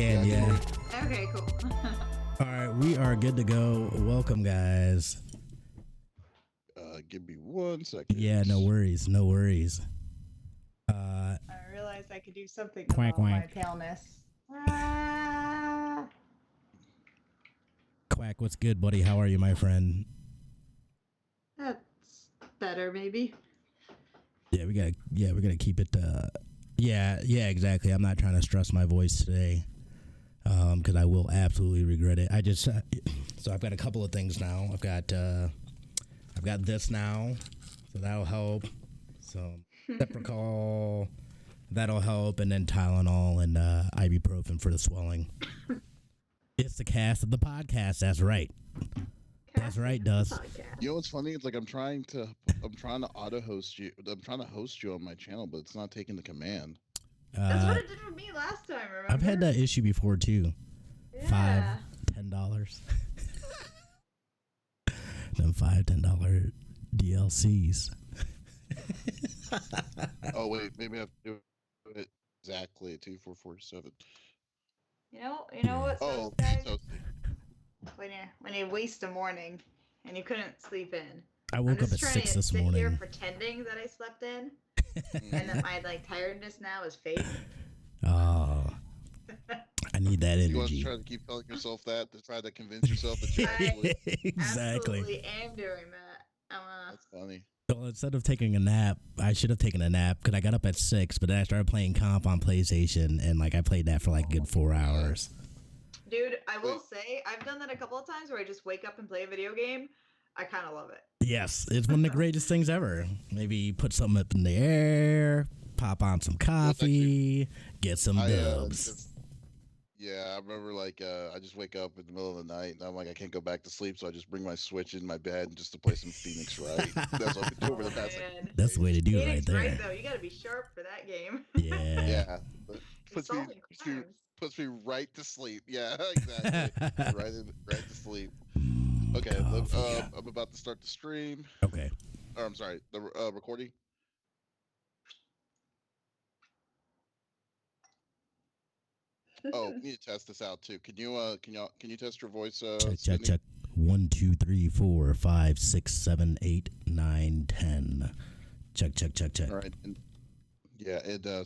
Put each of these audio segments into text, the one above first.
can, yeah. Okay, cool. All right, we are good to go. Welcome, guys. Give me 1 second. Yeah, no worries, no worries. I realized I could do something Quack, about my quack. paleness. Ah. Quack, what's good, buddy? How are you, my friend? That's better, maybe. Yeah, we gotta keep it. Yeah, exactly. I'm not trying to stress my voice today, because I will absolutely regret it. I just so I've got a couple of things now. I've got this now, so that'll help. So Ciprecol, that'll help, and then Tylenol and ibuprofen for the swelling. It's the cast of the podcast. That's right. That's right, Dust. You know what's funny? It's like I'm trying to auto host you. I'm trying to host you on my channel, but it's not taking the command. That's what it did for me last time, remember? I've had that issue before too. Yeah. $5, $10. Them $5, $10 DLCs. Oh wait, maybe I have to do it exactly at 2447. You know what? Oh, guys? so When you waste a morning and you couldn't sleep in. I woke up at 6 this morning. Here pretending that I slept in, and that my tiredness now is fake. Oh, I need that energy. You want to try to keep telling yourself that to try to convince yourself that you're actually exactly. Absolutely am doing that. That's funny. Well, instead of taking a nap, I should have taken a nap because I got up at 6, but then I started playing comp on PlayStation, and I played that for a good 4 hours. Dude, I will say, I've done that a couple of times where I just wake up and play a video game. I kind of love it. Yes, it's one of the greatest things ever. Maybe put something up in the air, pop on some coffee, get some dubs. I remember I just wake up in the middle of the night and I'm like, I can't go back to sleep, so I just bring my Switch in my bed just to play some Phoenix Wright. That's what I've been doing over the past. That's the way to do it right there. Right, though, you got to be sharp for that game. Yeah. Yeah. Puts me right to sleep. Yeah, exactly. right to sleep. Okay, I'm about to start the stream. Okay. Or I'm sorry, the recording. Oh, we need to test this out too. Can you test your voice? Check. 1, 2, 3, 4, 5, 6, 7, 8, 9, 10. Check. All right.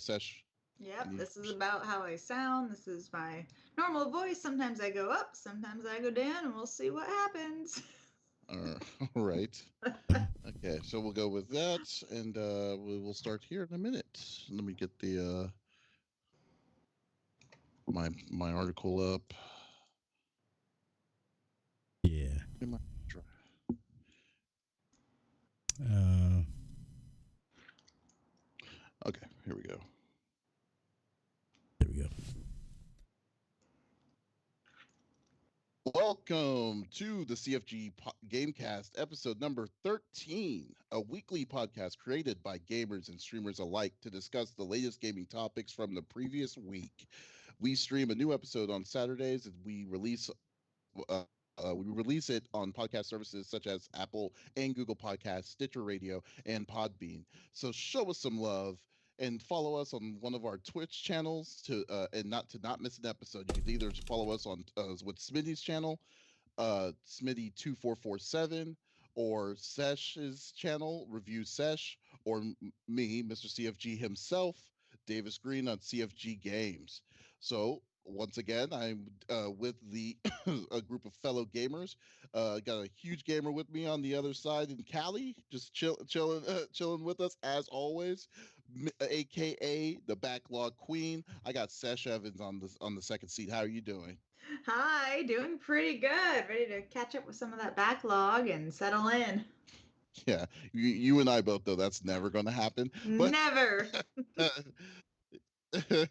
Sesh. Yep, this is about how I sound. This is my normal voice. Sometimes I go up, sometimes I go down, and we'll see what happens. All right. Okay, so we'll go with that, and we'll start here in a minute. Let me get the my article up. Yeah. Okay, here we go. There we go. Welcome to the CFG Gamecast, episode number 13, a weekly podcast created by gamers and streamers alike to discuss the latest gaming topics from the previous week. We stream a new episode on Saturdays, and we release it on podcast services such as Apple and Google Podcasts, Stitcher Radio, and Podbean. So show us some love and follow us on one of our Twitch channels to not miss an episode. You can either follow us on with Smitty's channel, Smitty2447, or Sesh's channel, Review Sesh, or me, Mr. CFG himself, Davis Green on CFG Games. So once again, I'm with a group of fellow gamers. Got a huge gamer with me on the other side in Cali, just chilling with us as always, aka the Backlog Queen. I got Sesh Evans on the second seat. How are you doing? Hi, doing pretty good. Ready to catch up with some of that backlog and settle in. Yeah, you and I both know that's never going to happen. But Never. I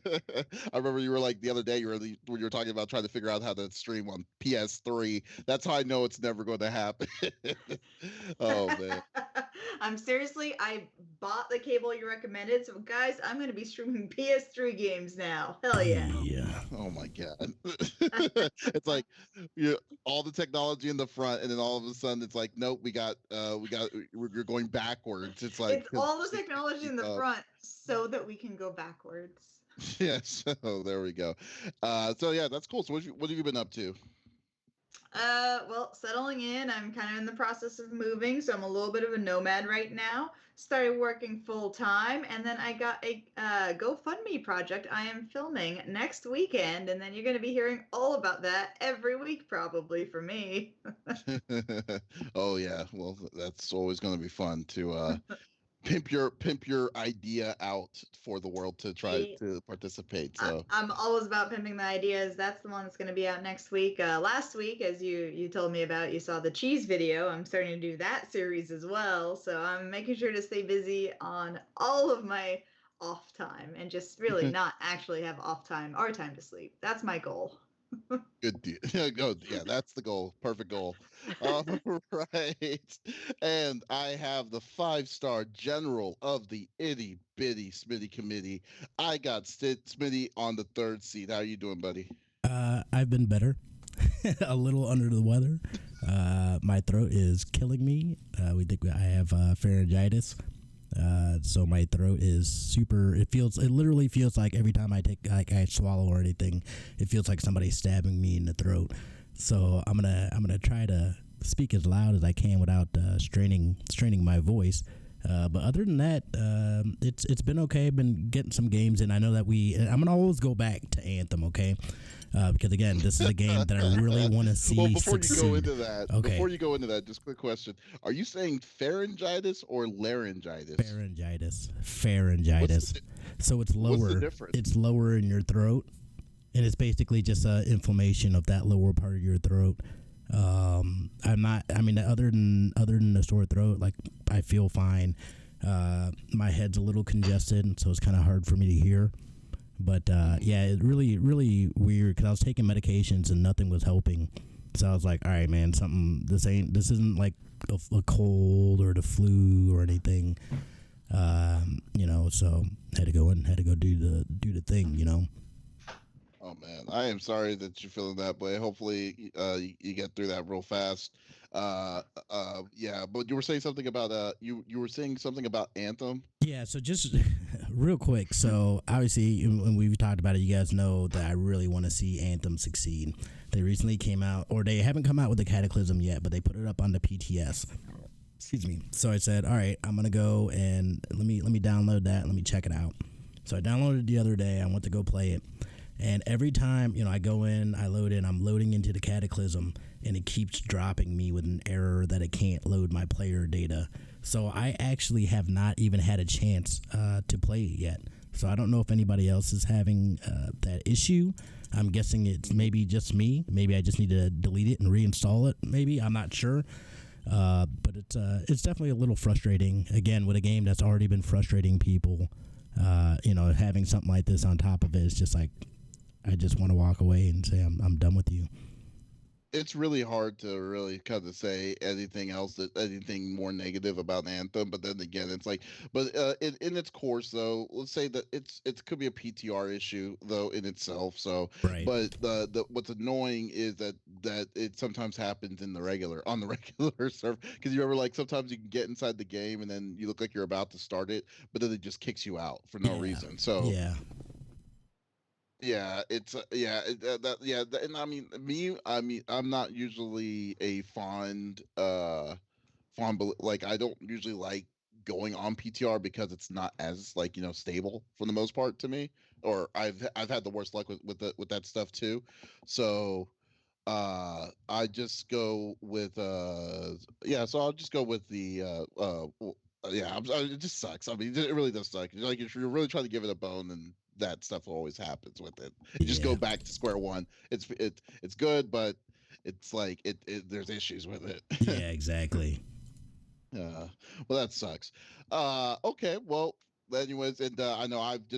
remember you were like the other day when you were talking about trying to figure out how to stream on PS3. That's how I know it's never going to happen. Oh man. I bought the cable you recommended, so guys, I'm going to be streaming PS3 games now. Hell yeah. Yeah. Oh my god. It's like all the technology in the front, and then all of a sudden it's like, nope, we're going backwards. It's like it's all the technology in the front so that we can go backwards. Yes. So there we go. So yeah, that's cool. So what have you been up to? Well, settling in. I'm kind of in the process of moving, so I'm a little bit of a nomad right now. Started working full time, and then I got a GoFundMe project I am filming next weekend, and then you're going to be hearing all about that every week, probably for me. Oh yeah. Well, that's always going to be fun to pimp your idea out for the world to try Eh, to participate. So I'm always about pimping the ideas. That's the one that's going to be out next week. Last week, as you told me about, you saw the cheese video. I'm starting to do that series as well. So I'm making sure to stay busy on all of my off time and just really not actually have off time or time to sleep. That's my goal. good deal. Go. Yeah, that's the goal. Perfect goal. All right. And I have the 5-star general of the itty bitty Smitty committee. I got Smitty on the third seat. How you doing, buddy? I've been better. A little under the weather. My throat is killing me. We think I have pharyngitis. So my throat is super. It literally feels like every time I swallow or anything, it feels like somebody's stabbing me in the throat. So I'm gonna try to speak as loud as I can without straining my voice. But other than that, it's been okay. I've been getting some games in. I know that I'm gonna always go back to Anthem, okay? Because again, this is a game that I really want to see Well, before succeed. you go into that, Okay. before you go into that, just quick question: are you saying pharyngitis or laryngitis? Pharyngitis. So it's lower. What's the difference? It's lower in your throat, and it's basically just inflammation of that lower part of your throat. I'm not. I mean, other than the sore throat, like I feel fine. My head's a little congested, and so it's kind of hard for me to hear. But yeah, it really weird because I was taking medications and nothing was helping. So I was like, all right, man, this isn't like a cold or the flu or anything. So had to go do the thing. Oh man, I am sorry that you're feeling that way. Hopefully, you get through that real fast. Yeah, but you were saying something about you were saying something about Anthem. Yeah, so just real quick. So obviously, when we've talked about it, you guys know that I really want to see Anthem succeed. They recently came out, or they haven't come out with the Cataclysm yet, but they put it up on the PTS. Excuse me. So I said, all right, I'm gonna go and let me download that. Let me check it out. So I downloaded it the other day. I went to go play it. And every time, I go in, I load in, I'm loading into the Cataclysm, and it keeps dropping me with an error that it can't load my player data. So I actually have not even had a chance to play it yet. So I don't know if anybody else is having that issue. I'm guessing it's maybe just me. Maybe I just need to delete it and reinstall it. Maybe, I'm not sure. But it's definitely a little frustrating. Again, with a game that's already been frustrating people, having something like this on top of it is just like, I just want to walk away and say I'm done with you. It's really hard to really kind of say anything more negative about Anthem, but then again, it's like, but in its course though, let's say that it could be a PTR issue though in itself. So, Right. but the what's annoying is that it sometimes happens on the regular server because you ever like sometimes you can get inside the game and then you look like you're about to start it, but then it just kicks you out for no reason. So Yeah. yeah, it's and I'm not usually a like I don't usually like going on PTR because it's not as like stable for the most part to me, or I've had the worst luck with that stuff too, so I just go with so I'll just go with the it just sucks. I mean, it really does suck. Like if you're really trying to give it a bone, then that stuff always happens with it. You just go back to square one. It's good, but it's like there's issues with it. Yeah, exactly. Well, that sucks. Okay, well, anyways, and I know I've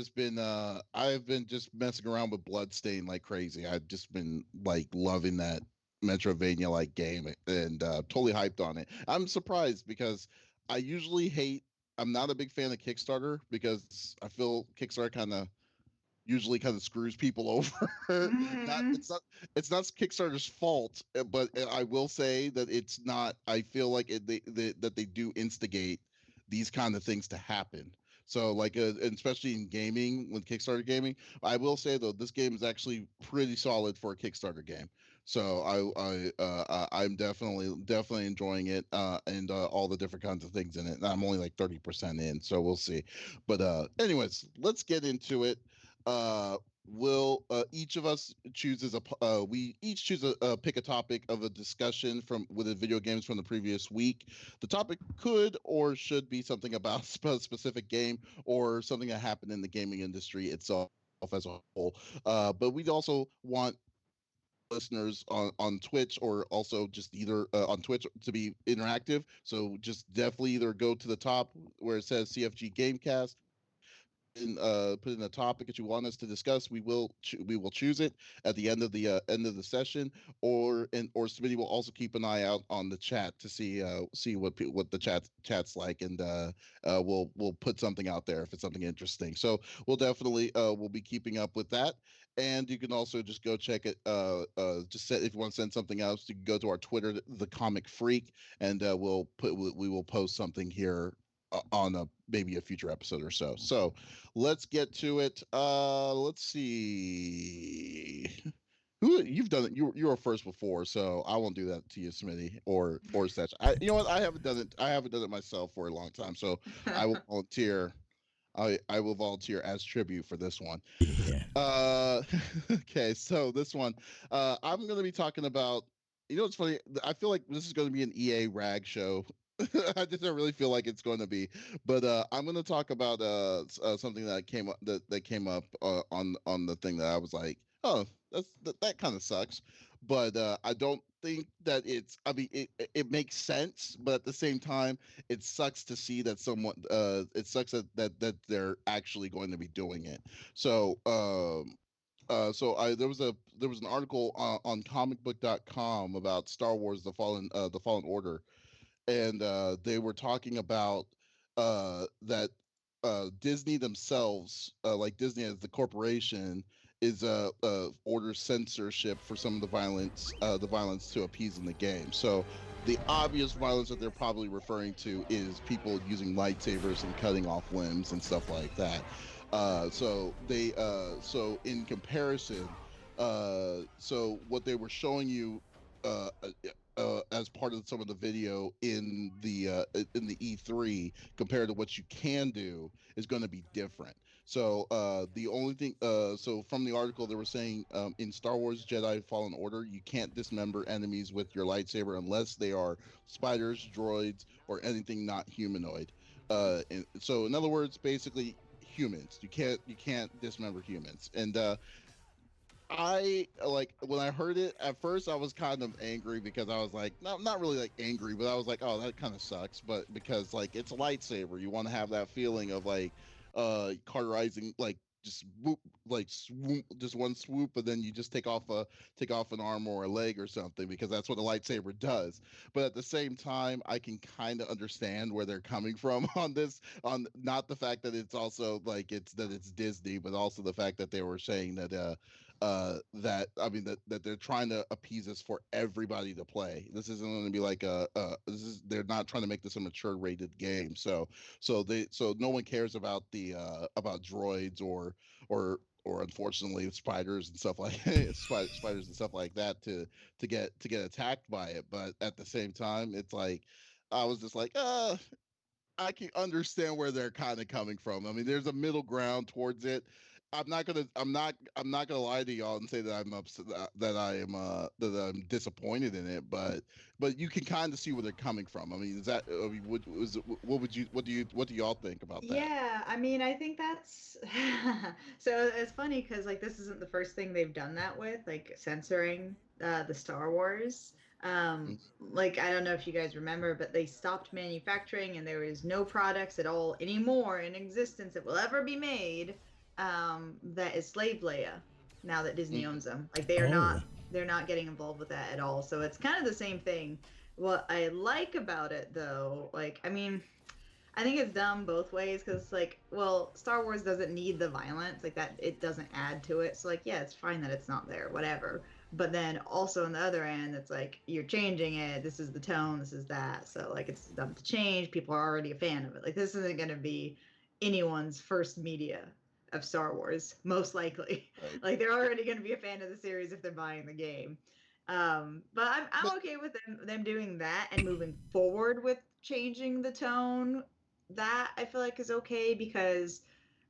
been just messing around with Bloodstain like crazy. I've just been like loving that Metrovania like game and totally hyped on it. I'm surprised because I usually hate. I'm not a big fan of Kickstarter because I feel Kickstarter usually kind of screws people over. not Mm. it's not Kickstarter's fault, but I will say that it's not. I feel like that they do instigate these kind of things to happen. So like, and especially in gaming, with Kickstarter gaming, I will say though, this game is actually pretty solid for a Kickstarter game. So I'm definitely enjoying it, and all the different kinds of things in it. And I'm only like 30% in, so we'll see. But anyways, let's get into it. Will each of us chooses we each choose pick a topic of a discussion from with the video games from the previous week. The topic could or should be something about a specific game or something that happened in the gaming industry itself as a whole. But we'd also want listeners on Twitch, or also just either on Twitch, to be interactive. So just definitely either go to the top where it says CFG Gamecast, put in a topic that you want us to discuss. We will choose it at the end of the session, or Smitty will also keep an eye out on the chat to see what the chat's like, and we'll put something out there if it's something interesting. So we'll be keeping up with that. And you can also just go check it. Just set, if you want to send something else, you can go to our Twitter, the Comic Freak, and we will post something here on maybe a future episode or so. So let's get to it. Let's see. Who you've done it? You were first before, so I won't do that to you, Smitty or Setch. You know what? I haven't done it. I haven't done it myself for a long time, so I will volunteer. I will volunteer as tribute for this one. Yeah. Okay, so this one, I'm going to be talking about. You know, it's funny. I feel like this is going to be an EA rag show. I just don't really feel like it's going to be, but I'm going to talk about something that came up on the thing that I was like, oh, that kind of sucks, but I don't think that it's. I mean, it makes sense, but at the same time, it sucks to see that someone. It sucks that they're actually going to be doing it. So there was an article on comicbook.com about Star Wars the Fallen Order, and they were talking about that Disney themselves, like Disney as the corporation, is orders censorship for some of the violence to appease in the game. So the obvious violence that they're probably referring to is people using lightsabers and cutting off limbs and stuff like that. So in comparison, so what they were showing you uh, as part of some of the video in the E3 compared to what you can do is going to be different. So the only thing, so from the article, they were saying in Star Wars Jedi Fallen Order, you can't dismember enemies with your lightsaber unless they are spiders, droids, or anything not humanoid. So in other words, basically humans. You can't dismember humans, and I like when I heard it at first, I was kind of angry because I was like, not really like angry, but I was like, oh, that kind of sucks. But because like it's a lightsaber, you want to have that feeling of like cauterizing, like just whoop, like swoop, just one swoop, and then you just take off an arm or a leg or something, because that's what a lightsaber does. But at the same time, I can kind of understand where they're coming from on this, on not the fact that it's also like it's Disney, but also the fact that they were saying that that I mean that they're trying to appease us for everybody to play. This isn't going to be like they're not trying to make this a mature rated game. So no one cares about the about droids or unfortunately spiders and stuff like spiders and stuff like that to get attacked by it. But at the same time, it's like I was just like, I can understand where they're kind of coming from. I mean, there's a middle ground towards it. I'm not gonna lie to y'all and say that I'm upset, that I'm disappointed in it, but you can kind of see where they're coming from. I mean, is that I mean, what do y'all think about that? Yeah, I mean, I think that's so it's funny because like this isn't the first thing they've done that with, like censoring the Star Wars. Like I don't know if you guys remember, but they stopped manufacturing and there is no products at all anymore in existence that will ever be made that is slave Leia now that Disney Mm-hmm. owns them. Like they are Oh. they're not getting involved with that at all. So it's kind of the same thing. What I like about it though, like I mean I think it's dumb both ways because, like, well, Star Wars doesn't need the violence, like that. It doesn't add to it. So, like, yeah, it's fine that it's not there, whatever. But then also on the other end, it's like you're changing it. This is the tone. This is that. So, like, it's dumb to change. People are already a fan of it. Like, this isn't going to be anyone's first media of Star Wars, most likely. Right. Like they're already going to be a fan of the series if they're buying the game. But I'm But okay with them doing that and moving forward with changing the tone. That I feel like is okay because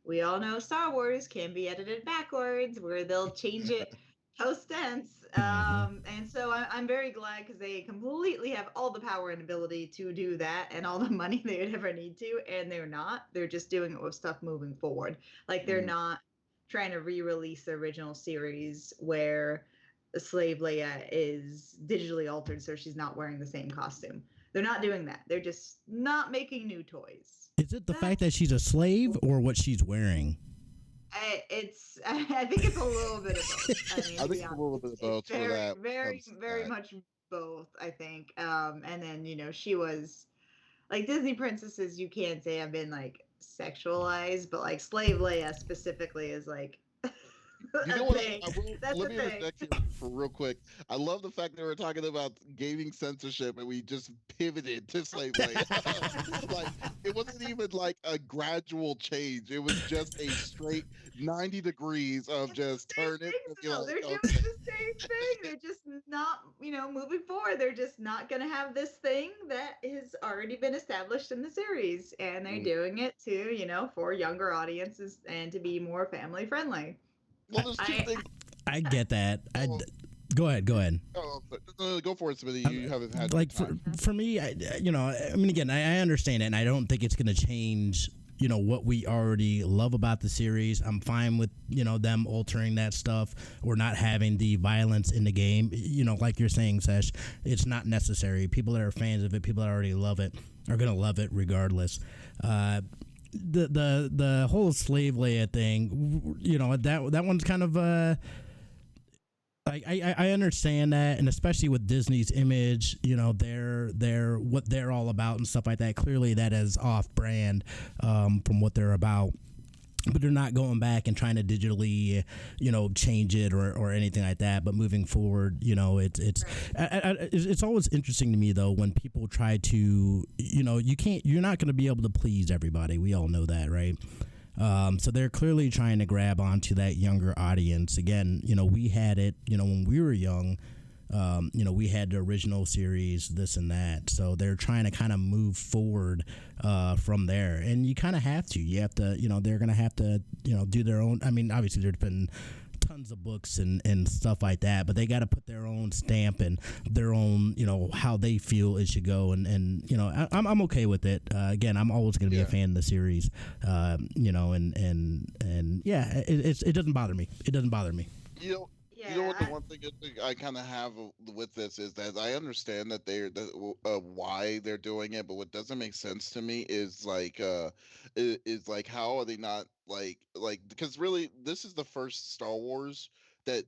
we all know Star Wars can be edited backwards, where they'll change it post tense. Mhm. And so I'm very glad because they completely have all the power and ability to do that and all the money they would ever need to, and they're not. They're just doing it with stuff moving forward. Like they're mm, not trying to re-release the original series where the slave Leia is digitally altered so she's not wearing the same costume. They're not doing that. They're just not making new toys. Is it the fact that That's she's a slave or what she's wearing? I think it's a little bit of both. I mean, I to think be it's a honest, little bit of it's both for very, that when it very, comes to very that. much both. I think. And then she was like Disney princesses. You can't say have been like sexualized, but like Slave Leia specifically is like You know a what? thing. I will That's let a me thing. interject here for real quick. I love the fact that we're talking about gaming censorship and we just pivoted to Slave Leia. Like it wasn't even like a gradual change. It was just a straight 90 degrees of It's the just same turn it thing and be though. like, They're doing okay. the same thing. They're just not, moving forward. They're just not going to have this thing that has already been established in the series. And they're Mm. doing it to, for younger audiences and to be more family friendly. Well, there's two I, things. I get that. Oh, Go ahead. Go ahead. oh, go for it, Smithy. Um, You haven't had your like time. for me, I mean, again, I understand it, and I don't think it's going to change. What we already love about the series. I'm fine with them altering that stuff or not having the violence in the game. Like you're saying, Sesh, it's not necessary. People that are fans of it, people that already love it, are going to love it regardless. The whole slave Leia thing, that one's kind of. I understand that, and especially with Disney's image, they're what they're all about and stuff like that. Clearly, that is off brand from what they're about. But they're not going back and trying to digitally, change it or anything like that. But moving forward, it's always interesting to me though when people try to, you're not going to be able to please everybody. We all know that, right? So they're clearly trying to grab onto that younger audience. Again, we had it, when we were young, we had the original series, this and that. So they're trying to kind of move forward from there. And you kind of have to. You have to, they're going to have to, do their own. I mean, obviously, there's been tons of books and stuff like that, but they got to put their own stamp and their own, how they feel it should go. And I'm okay with it. Again, I'm always going to be a fan of the series, and yeah, it doesn't bother me. It doesn't bother me. You know, yeah. you know what the one thing I kind of have with this is that I understand that why they're doing it, but what doesn't make sense to me is is like how are they not like because really this is the first Star Wars that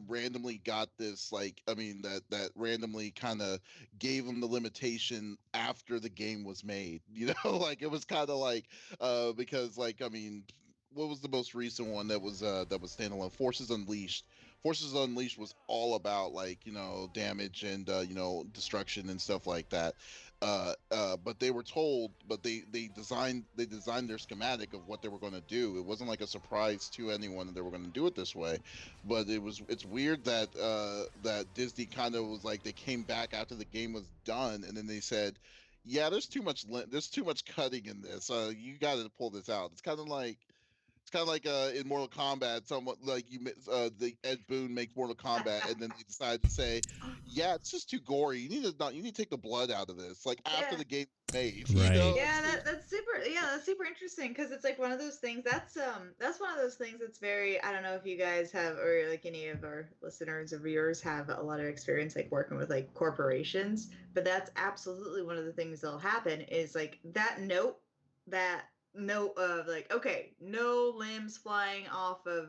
randomly got this that randomly kind of gave them the limitation after the game was made. Like it was kind of like because like I mean what was the most recent one that was standalone? Forces Unleashed was all about damage and destruction and stuff like that. But they were told, but they designed their schematic of what they were going to do. It wasn't like a surprise to anyone that they were going to do it this way. But it's weird that that Disney kind of was like they came back after the game was done and then they said, yeah, there's too much cutting in this. You got to pull this out. It's kind of like in Mortal Kombat, somewhat like the Ed Boon makes Mortal Kombat, and then they decide to say, "Yeah, it's just too gory. You need to take the blood out of this." Like after Yeah. the game made, Right. Yeah, that's super interesting because it's like one of those things that's one of those things that's very, I don't know if you guys have or like any of our listeners or viewers have a lot of experience like working with like corporations, but that's absolutely one of the things that'll happen is like that note of like, okay, no limbs flying off of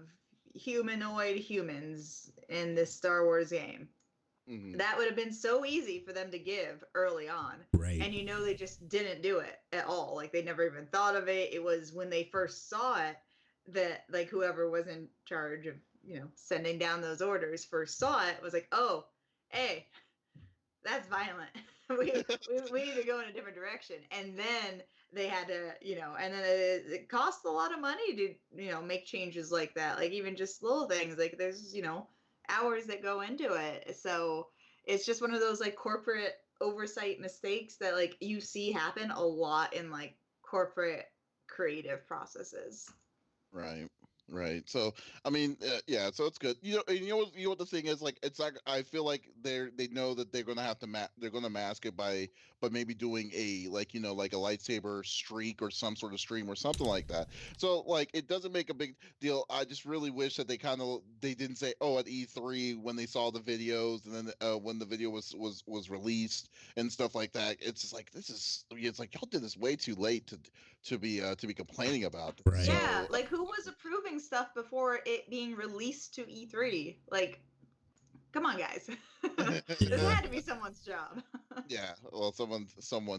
humanoid humans in this Star Wars game. hmm That would have been so easy for them to give early on. Right. And they just didn't do it at all. Like they never even thought of it. It was when they first saw it that like whoever was in charge of, sending down those orders first saw it was like, oh, hey, that's violent. we need to go in a different direction. And then they had to, and then it costs a lot of money to, make changes like that. Like even just little things, like there's, hours that go into it. So it's just one of those like corporate oversight mistakes that like you see happen a lot in like corporate creative processes. Right. Right. So, I mean, yeah. So it's good. And you know what the thing is, like, it's like I feel like they know that they're gonna have to they're gonna mask it by maybe doing a like like a lightsaber streak or some sort of stream or something like that. So like it doesn't make a big deal. I just really wish that they didn't say, oh, at E3 when they saw the videos and then when the video was released and stuff like that. It's just like it's like y'all did this way too late to be complaining about this. Right. Yeah, So like who was approving stuff before it being released to E3? Like, come on, guys. This Yeah. had to be someone's job. yeah, well, someone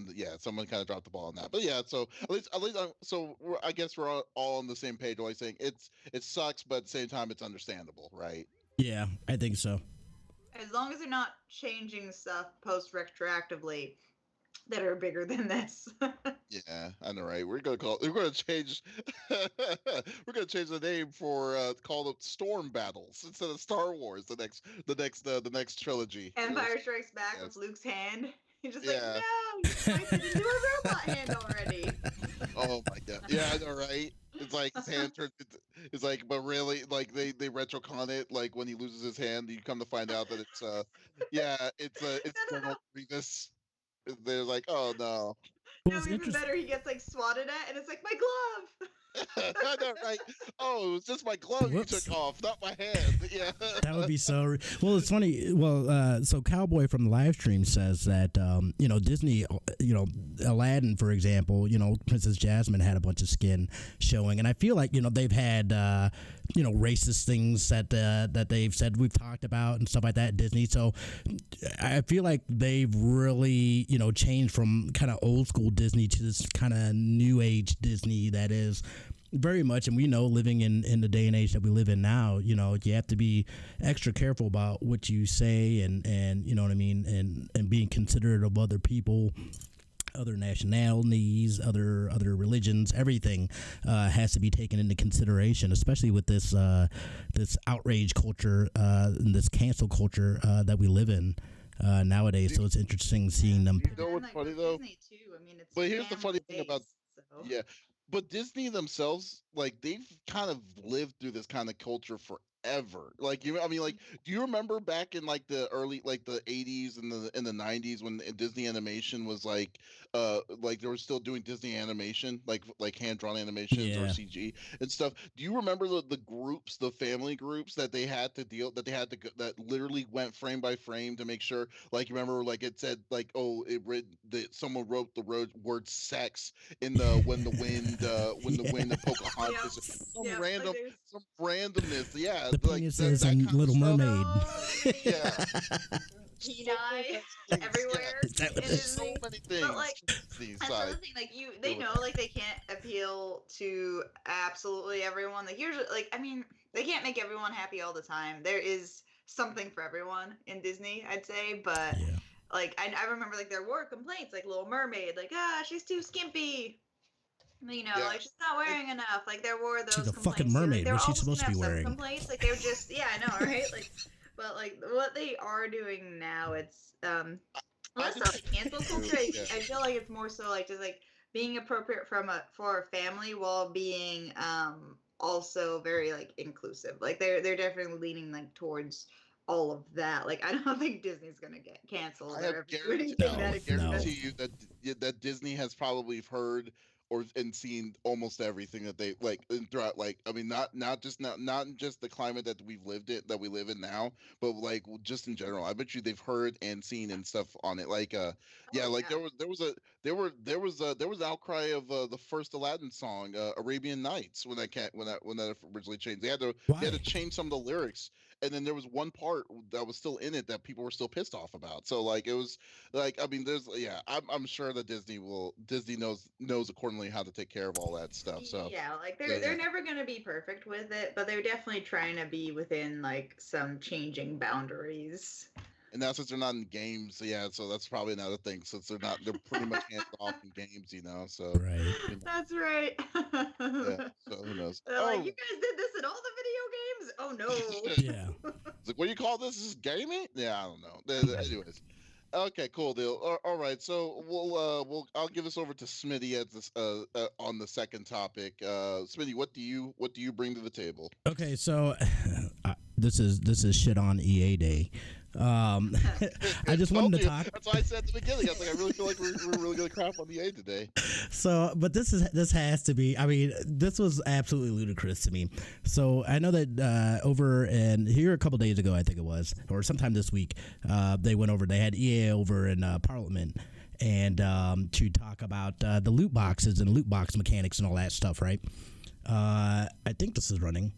kind of dropped the ball on that. But yeah, so at least I guess we're all on the same page. Always saying it sucks, but at the same time, it's understandable, right? Yeah, I think so. As long as they're not changing stuff post retroactively that are bigger than this. Yeah, I know, right? We're gonna change we're gonna change the name for call it Storm Battles instead of Star Wars. The next trilogy. Empire Strikes Back Yes. with Luke's hand. You're just like, Yeah. no, you swiped it into a robot hand already. Oh my god. Yeah, I know, right? It's like his hand turns into, it's like, but really, like they retcon it. Like when he loses his hand, you come to find out that it's No, no, no. Colonel Grievous. They're like, oh no. Well, No, it's even interesting. better, he gets like swatted at, and it's like my glove. I know, right? Oh, it was just my glove you Whoops. took off, not my hand. Yeah. That would be so. Well, it's funny. Well, so Cowboy from the live stream says that Disney, Aladdin, for example, Princess Jasmine had a bunch of skin showing, and I feel like they've had racist things that they've said we've talked about and stuff like that at Disney. So I feel like they've really changed from kind of old school Disney to this kind of new age Disney that is very much, and we know living in the day and age that we live in now, you have to be extra careful about what you say and you know what I mean, and being considerate of other people, other nationalities, other religions. Everything has to be taken into consideration, especially with this this outrage culture and this cancel culture that we live in nowadays. So it's interesting seeing them. You know what's like, funny with though? Disney too. I mean, it's But here's the funny thing about family-based, so. yeah, but Disney themselves, like they've kind of lived through this kind of culture forever. Like I mean, like, do you remember back in like the early, like the 80s and the 90s when Disney animation was like they were still doing Disney animation, like hand drawn animations or Yeah. CG and stuff. Do you remember the groups, the family groups that they had to that literally went frame by frame to make sure, like, you remember, like it said, like, oh, that someone wrote the word sex in the when the wind of Pocahontas, Yep, random like there's some randomness, yeah, The like penises that in kind of Little stuff. Mermaid. Yeah. peni Things, everywhere Is that what in it is? so Disney. many But like things. These that's sides. another thing. Like they know like they can't appeal to absolutely everyone. Like usually, like I mean, they can't make everyone happy all the time. There is something for everyone in Disney, I'd say. But Yeah. like I remember like there were complaints, like Little Mermaid, like she's too skimpy. Yeah. Like she's not wearing enough. Like there were those She's a complaints fucking too. Like mermaid. they were What's she always supposed gonna to be have some wearing? complaints. Like they were just yeah, I know, right? Like but like what they are doing now, it's less so like cancel culture. Yeah. I feel like it's more so like just like being appropriate for a family while being also very like inclusive. Like they're definitely leaning like towards all of that. Like I don't think Disney's gonna get canceled I or have ever do guarantee, anything No, that I no. guarantee extreme. you that Disney has probably heard or and seen almost everything that they like and throughout. Like, I mean, not just the climate that we live in now, but like just in general. I bet you they've heard and seen and stuff on it. Like, yeah, Oh like yeah. there was outcry of the first Aladdin song, Arabian Nights, when that originally changed. They had Why? to change some of the lyrics, and then there was one part that was still in it that people were still pissed off about. So like it was like, I mean, I'm sure that Disney knows accordingly how to take care of all that stuff. So Yeah, like yeah, they're never gonna be perfect with it, but they're definitely trying to be within like some changing boundaries. And now since they're not in games, yeah, so that's probably another thing. Since they're pretty much hands off in games, So Right. That's right. yeah. So who knows? They're like, you guys did this in all the video games? Oh no. Yeah. It's like, what do you call this? This is gaming? Yeah, I don't know. Anyways, okay, cool deal. All right, so I'll give this over to Smitty at this on the second topic. Smitty, what do you bring to the table? Okay, so this is shit on EA Day. I just wanted to talk. That's why I said at the beginning. I was like, I really feel like we're really gonna crap on EA today. So, but this has to be. I mean, this was absolutely ludicrous to me. So I know that over and here a couple days ago, I think it was, or sometime this week, they went over. They had EA over in Parliament. And to talk about the loot boxes and loot box mechanics and all that stuff, right? I think this is running.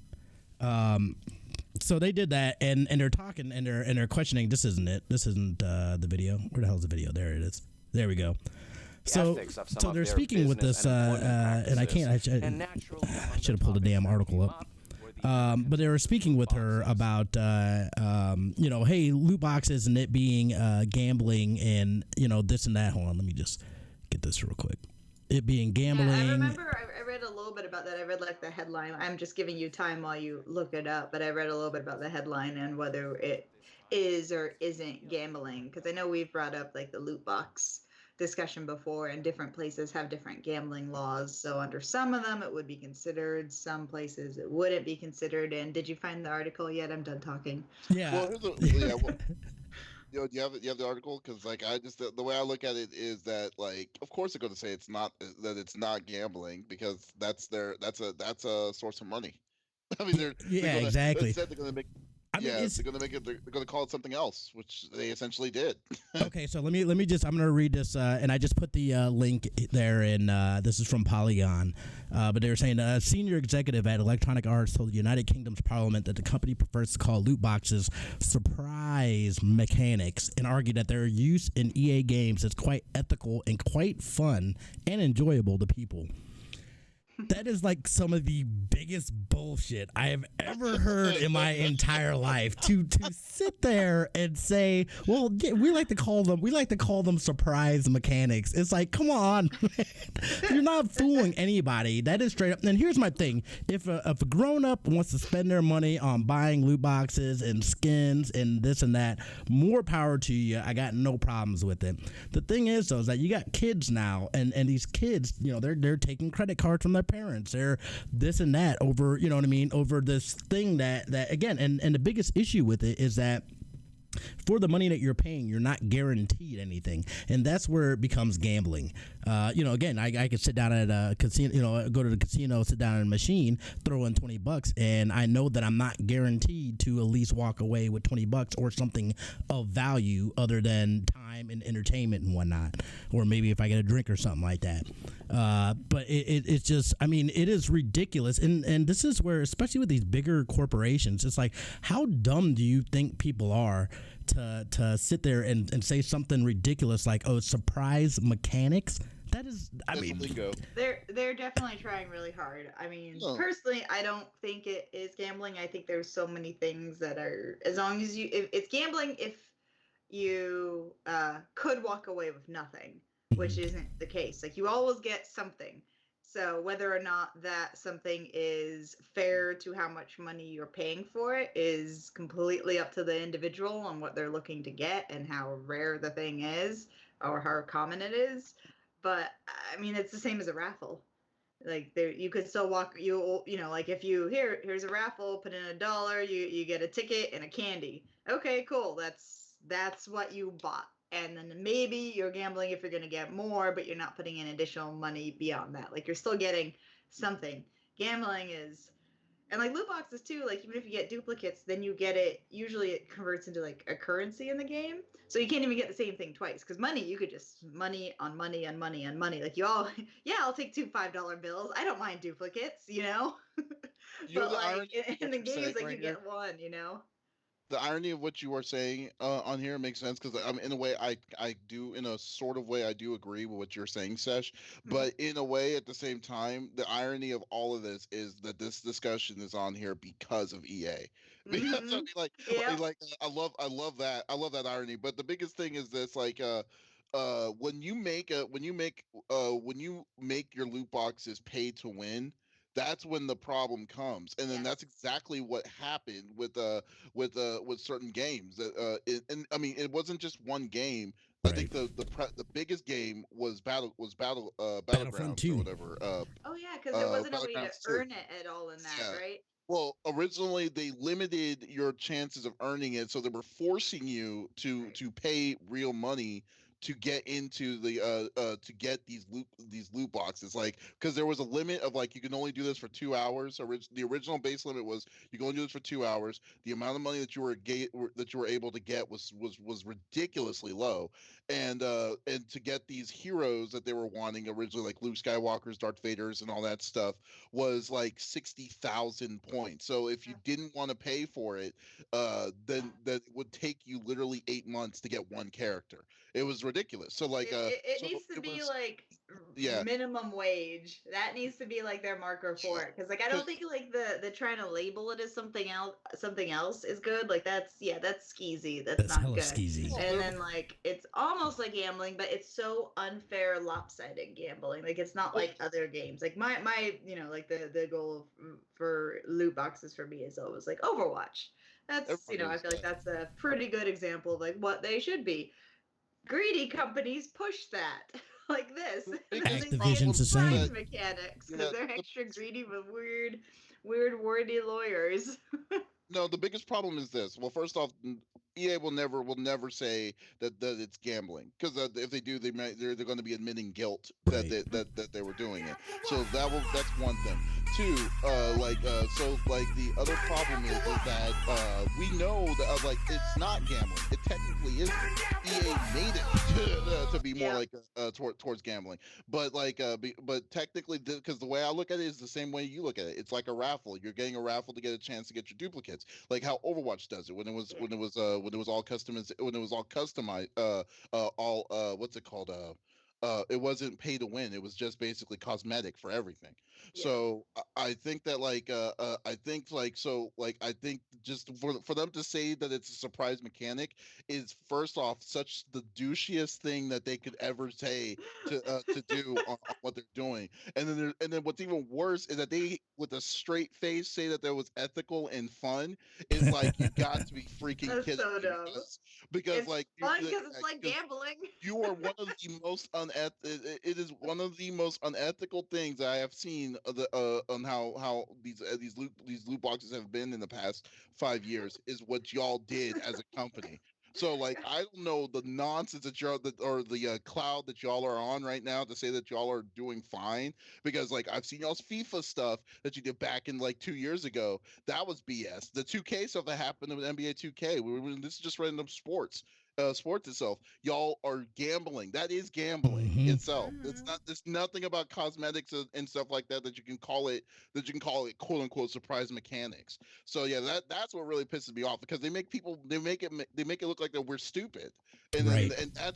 So they did that, and they're talking and they're questioning. This isn't it. This isn't the video. Where the hell is the video? There it is. There we go. So they're speaking with this, and I can't. I should have pulled a damn article up. But they were speaking with her about, hey, loot boxes and it being gambling and this and that. Hold on, let me just get this real quick. It being gambling. Yeah, I remember I read a little bit about that. I read like the headline. I'm just giving you time while you look it up, but I read a little bit about the headline and whether it is or isn't gambling. Because I know we've brought up like the loot box discussion before, and different places have different gambling laws. So under some of them, it would be considered. Some places it wouldn't be considered. And did you find the article yet? I'm done talking. Yeah. Do you have the article? Because like I just the way I look at it is that like of course they're going to say it's not gambling because that's a source of money. I mean exactly. They're going to make. They're gonna make it. They're gonna call it something else, which they essentially did. Okay, so let me just. I'm gonna read this, and I just put the link there. And this is from Polygon, but they were saying a senior executive at Electronic Arts told the United Kingdom's Parliament that the company prefers to call loot boxes surprise mechanics, and argued that their use in EA games is quite ethical and quite fun and enjoyable to people. That is like some of the biggest bullshit I have ever heard in my entire life. To sit there and say, well, we like to call them surprise mechanics. It's like, come on, man. You're not fooling anybody. That is straight up. And here's my thing: if a grown up wants to spend their money on buying loot boxes and skins and this and that, more power to you. I got no problems with it. The thing is, though, is that you got kids now, and these kids, they're taking credit cards from their parents. They're this and that over, over this thing that again, and the biggest issue with it is that for the money that you're paying, you're not guaranteed anything, and that's where it becomes gambling. Again, I could sit down at a casino, go to the casino, sit down at a machine, throw in $20, and I know that I'm not guaranteed to at least walk away with $20 or something of value other than time and entertainment and whatnot, or maybe if I get a drink or something like that. But it's just, I mean, it is ridiculous, and this is where, especially with these bigger corporations, it's like, how dumb do you think people are to sit there and say something ridiculous like, oh, surprise mechanics? That is, I mean, they're definitely trying really hard. I mean, personally, I don't think it is gambling. I think there's so many things that are, as long as if it's gambling if you could walk away with nothing, which isn't the case. Like, you always get something. So whether or not that something is fair to how much money you're paying for it is completely up to the individual and what they're looking to get and how rare the thing is or how common it is. But I mean, it's the same as a raffle. Like, there, you could still walk. Like, if here's a raffle, put in $1, you get a ticket and a candy. Okay, cool. That's what you bought. And then maybe you're gambling if you're going to get more, but you're not putting in additional money beyond that. Like, you're still getting something. Gambling is, and like loot boxes too, like even if you get duplicates, then you get it, usually it converts into like a currency in the game. So you can't even get the same thing twice. Because money, you could just money on money on money on money. Like, I'll take 2 $5 bills. I don't mind duplicates, But like in the games, like, you get one, The irony of what you are saying on here makes sense because in a way I do, in a sort of way, I do agree with what you're saying, Sesh. But in a way, at the same time, the irony of all of this is that this discussion is on here because of EA. Because I mean, Yep. I love that irony. But the biggest thing is this, when you make when you make your loot boxes pay to win, that's when the problem comes. And then Yes. that's exactly what happened with certain games. And I mean, it wasn't just one game. I Right. think the biggest game was Battlefront Battlegrounds or 2. whatever. Oh yeah, because there wasn't a way to Battlegrounds 2. earn it at all in that, Yeah. right? Well, originally they limited your chances of earning it, so they were forcing you Right. to pay real money to get into to get these loot boxes, like, because there was a limit of, like, you can only do this for 2 hours. The original base limit was you can only do this for 2 hours. The amount of money that you were able to get was ridiculously low, and to get these heroes that they were wanting originally, like Luke Skywalker's, Darth Vader's, and all that stuff, was like 60,000 points. So if you Yeah. didn't want to pay for it, then that would take you literally 8 months to get one character. It was ridiculous. So It so needs to it be was, like yeah, minimum wage. That needs to be like their marker for yeah, it. Because like I don't because think like the trying to label it as something else is good. Like that's skeezy. That's That's not hella good. skeezy. And then like it's almost like gambling, but it's so unfair, lopsided gambling. Like it's not well, like other games. Like my like the goal for loot boxes for me is always like Overwatch. That's everyone I knows feel like that. that's a pretty good example of like what they should be. Greedy companies push that like this. The And then biggest they say it's Activision's problem the is prize that, same. mechanics yeah, because they're the extra greedy with weird, wordy lawyers. no, the biggest problem is this. Well, first off, EA will never say that it's gambling, because if they do, they're going to be admitting guilt that Right. that they were doing it. So that's one thing. Two, the other problem is that we know that, like, it's not gambling. It technically isn't. EA made it to be more Yeah. like towards gambling, but technically, because the way I look at it is the same way you look at it. It's like a raffle. You're getting a raffle to get a chance to get your duplicates, like how Overwatch does it Yeah. when it was all customized, all what's it called, it wasn't pay to win. It was just basically cosmetic for everything. Yeah. So I think that, I think just for them to say that it's a surprise mechanic is, first off, such the douchiest thing that they could ever say to do on what they're doing. And then what's even worse is that they, with a straight face, say that that was ethical and fun. Is like, you got to be freaking That's kidding so me, dumb. because It's like fun because it's like gambling. you are one of the most it is one of the most unethical things I have seen, on how these loot boxes have been in the past 5 years, is what y'all did as a company. So, like, I don't know the nonsense that or the cloud that y'all are on right now to say that y'all are doing fine, because, like, I've seen y'all's FIFA stuff that you did back in like 2 years ago. That was BS. The 2K stuff that happened with NBA 2K. This is just random sports itself. Y'all are gambling. That is gambling Hmm. itself. It's not. There's nothing about cosmetics and stuff like that that you can call it, quote unquote surprise mechanics. So yeah, that's what really pisses me off, because they make it look like that we're stupid, and then Right. Yeah.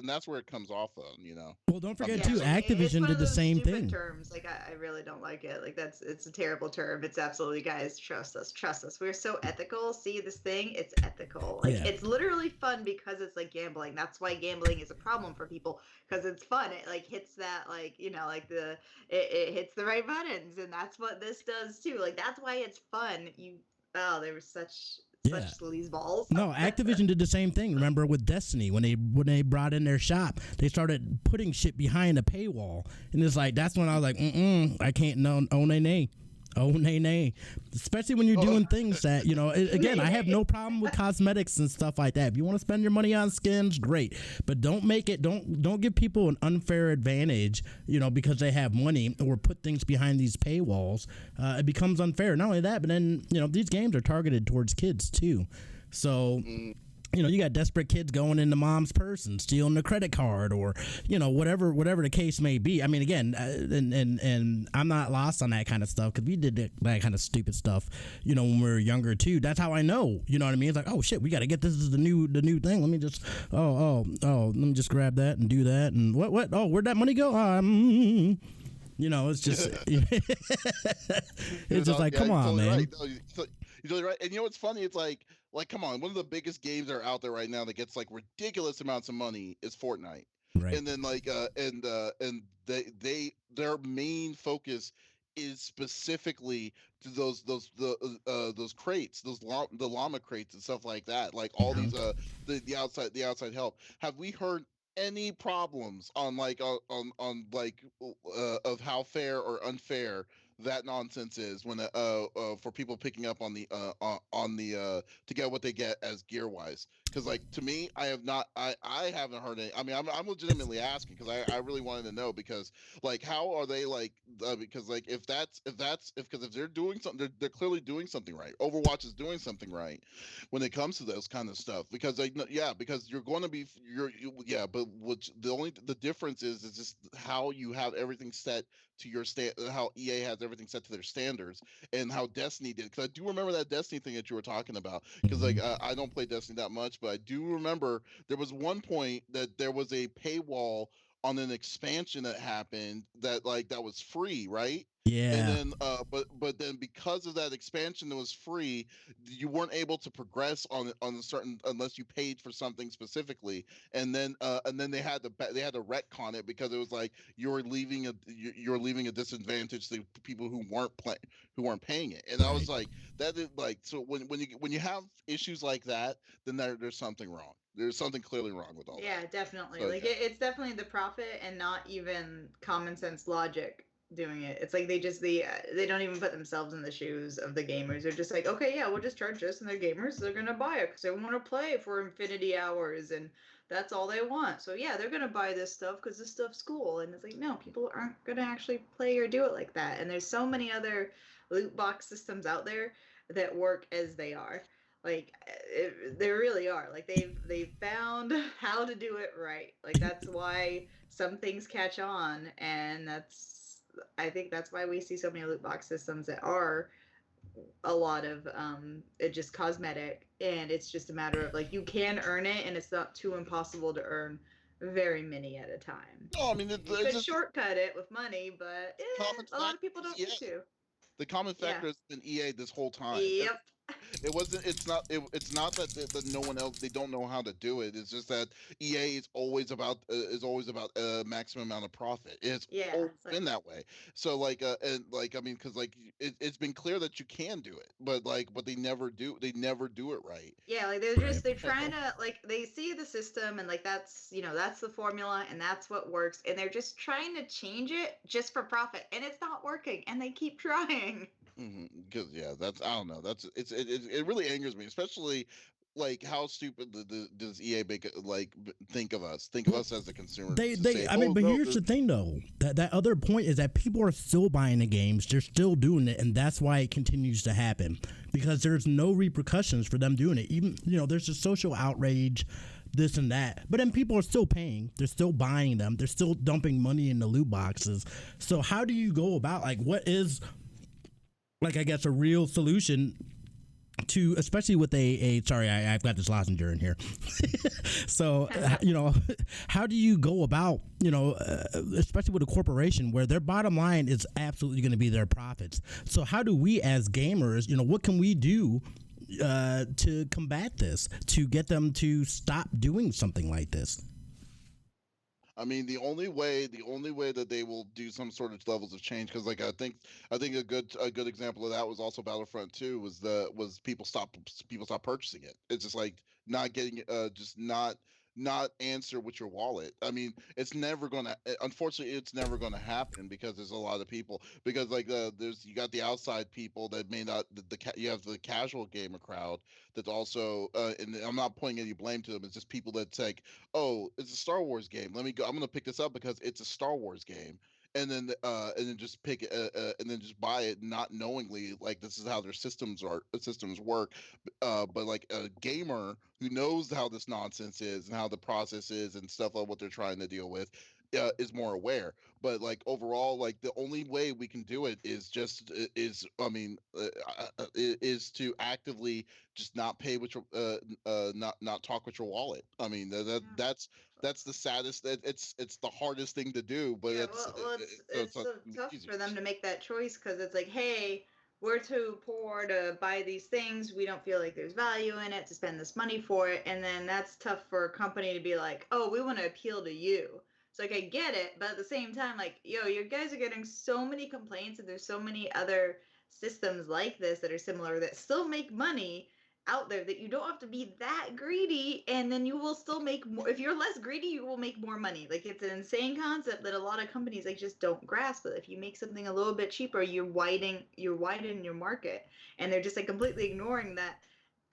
that's where it comes off on. You know. Well, don't I'm forget Yeah, too. just like it's Activision one did of the those same stupid thing. terms. Like I really don't like it. Like it's a terrible term. It's absolutely, guys, trust us, trust us. We're so ethical. See this thing? It's ethical. Like Yeah. it's literally fun because it's like gambling. That's why gambling is a problem for people, because it's fun. It like hits that, like like it hits the right buttons, and that's what this does too. Like that's why it's fun. They were Yeah. such sleazeballs. No, Activision did the same thing. Remember with Destiny, when they brought in their shop, they started putting shit behind a paywall, and it's like, that's when I was like, I can't, no, oh nay. Oh, nay. Especially when you're doing things that, again, I have no problem with cosmetics and stuff like that. If you want to spend your money on skins, great. But don't give people an unfair advantage, because they have money, or put things behind these paywalls. It becomes unfair. Not only that, but then, these games are targeted towards kids too. So... you got desperate kids going into mom's purse and stealing the credit card, or whatever the case may be. I mean, again, and I'm not lost on that kind of stuff, because we did that kind of stupid stuff, when we were younger too. That's how I know. You know what I mean? It's like, oh shit, we got to get this as the new thing. Let me just let me just grab that and do that, and what? Oh, where'd that money go? It's just it's just like, come on, man. Right. No, You're totally right. And you know what's funny? It's like come on, one of the biggest games that are out there right now that gets like ridiculous amounts of money is Fortnite. Right. And then and their main focus is specifically to those crates, the llama crates and stuff like that. Like all Mhm. these the outside help. Have we heard any problems on like of how fair or unfair that nonsense is when for people picking up on the to get what they get as gear wise? Because like to me, I haven't heard any. I mean, I'm legitimately asking because I really wanted to know, because like how are they like because like if because if they're doing something, they're clearly doing something right. Overwatch is doing something right when it comes to those kind of stuff, because like yeah, because you're going to be yeah, but what the difference is just how you have everything set to your how EA has everything set to their standards, and how Destiny did. Because I do remember that Destiny thing that you were talking about. Because like Mhm. I don't play Destiny that much, but I do remember there was one point that there was a paywall on an expansion that happened that was free, right? And Yeah. then but then because of that expansion that was free, you weren't able to progress on a certain, unless you paid for something specifically. And then they had to retcon it, because it was like you're leaving a disadvantage to people who weren't paying it. And I was Right. like, that is like, so when you have issues like that, then there's something wrong. There's something clearly wrong with all that. Yeah, definitely. So Like yeah. it's definitely the profit and not even common sense logic doing it. It's like they don't even put themselves in the shoes of the gamers. They're just like, okay, yeah, we'll just charge this, and the gamers, they're gonna buy it because they want to play for infinity hours, and that's all they want. So yeah, they're gonna buy this stuff because this stuff's cool. And it's like, no, people aren't gonna actually play or do it like that. And there's so many other loot box systems out there that work as they are. Like they really are. Like they've found how to do it right. Like that's why some things catch on, and I think that's why we see so many loot box systems that are a lot of it just cosmetic, and it's just a matter of like you can earn it, and it's not too impossible to earn very many at a time. No, I mean You it's could just shortcut it with money, but common a lot of factor people is don't need EA. to. The common Yeah. factor has been EA this whole time. Yep. It wasn't. It's not that no one else, they don't know how to do it. It's just that EA is always about a maximum amount of profit. It's Yeah. always been that way. So and like I mean, because like it's been clear that you can do it, but they never do. They never do it right. Yeah, like Right. they're trying to like they see the system and like that's that's the formula and that's what works, and they're just trying to change it just for profit, and it's not working, and they keep trying. Because yeah, that's, I don't know. It really angers me, especially like how stupid does EA think of us? Think of Well, us as the consumer they to they say, I mean, oh but no, here's there's the thing though. That other point is that people are still buying the games. They're still doing it, and that's why it continues to happen, because there's no repercussions for them doing it. Even there's a social outrage, this and that, but then people are still paying. They're still buying them. They're still dumping money in the loot boxes. So how do you go about, like, what is, like, I guess a real solution to, especially with a sorry, I've got this lozenge in here. So how do you go about, especially with a corporation where their bottom line is absolutely going to be their profits? So how do we as gamers, what can we do to combat this, to get them to stop doing something like this? I mean, the only way that they will do some sort of levels of change, because like I think a good example of that was also Battlefront 2, was people stop purchasing it. It's just like not getting just not answer with your wallet. I mean, it's never gonna, unfortunately, it's never gonna happen, because there's a lot of people, because like there's, you got the outside people that may not, you have the casual gamer crowd that's also and I'm not pointing any blame to them. It's just people that's like, oh, it's a Star Wars game. Let me go. I'm gonna pick this up because it's a Star Wars game, and then just pick it, and then just buy it, not knowingly like this is how their systems work. But like a gamer who knows how this nonsense is and how the process is and stuff like what they're trying to deal with. Is more aware, but like overall, like the only way we can do it is just is I mean is to actively just not pay with your not talk with your wallet. I mean Yeah. that's the saddest. It's the hardest thing to do, but Yeah, it's well, so it's it's not so tough easy. for them to make that choice because it's like, hey, we're too poor to buy these things. We don't feel like there's value in it to spend this money for it. And then that's tough for a company to be like, oh, we want to appeal to you. So like I get it, but at the same time, like, yo, you guys are getting so many complaints, and there's so many other systems like this that are similar that still make money out there, that you don't have to be that greedy, and then you will still make more. If you're less greedy, you will make more money. Like, it's an insane concept that a lot of companies like just don't grasp. It if you make something a little bit cheaper, you're widening your market, and they're just like completely ignoring that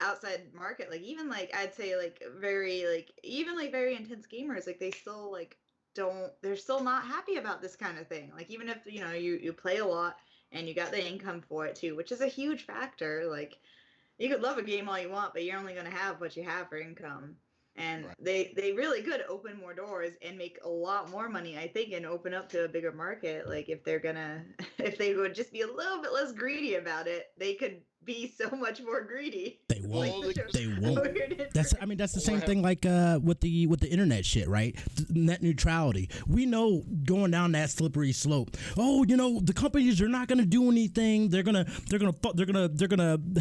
outside market. Like, even like I'd say like very like even like very intense gamers, like they still like don't they're still not happy about this kind of thing. Like, even if you play a lot and you got the income for it too, which is a huge factor. Like, you could love a game all you want, but you're only going to have what you have for income. And Right. they really could open more doors and make a lot more money, I think, and open up to a bigger market. Like, if they're gonna, if they would just be a little bit less greedy about it, they could be so much more greedy. They It's won't. like Well, such They a won't. weird That's the Well, I same have thing like with the internet shit, right? Net neutrality. We know going down that slippery slope. Oh, the companies are not going to do anything. They're gonna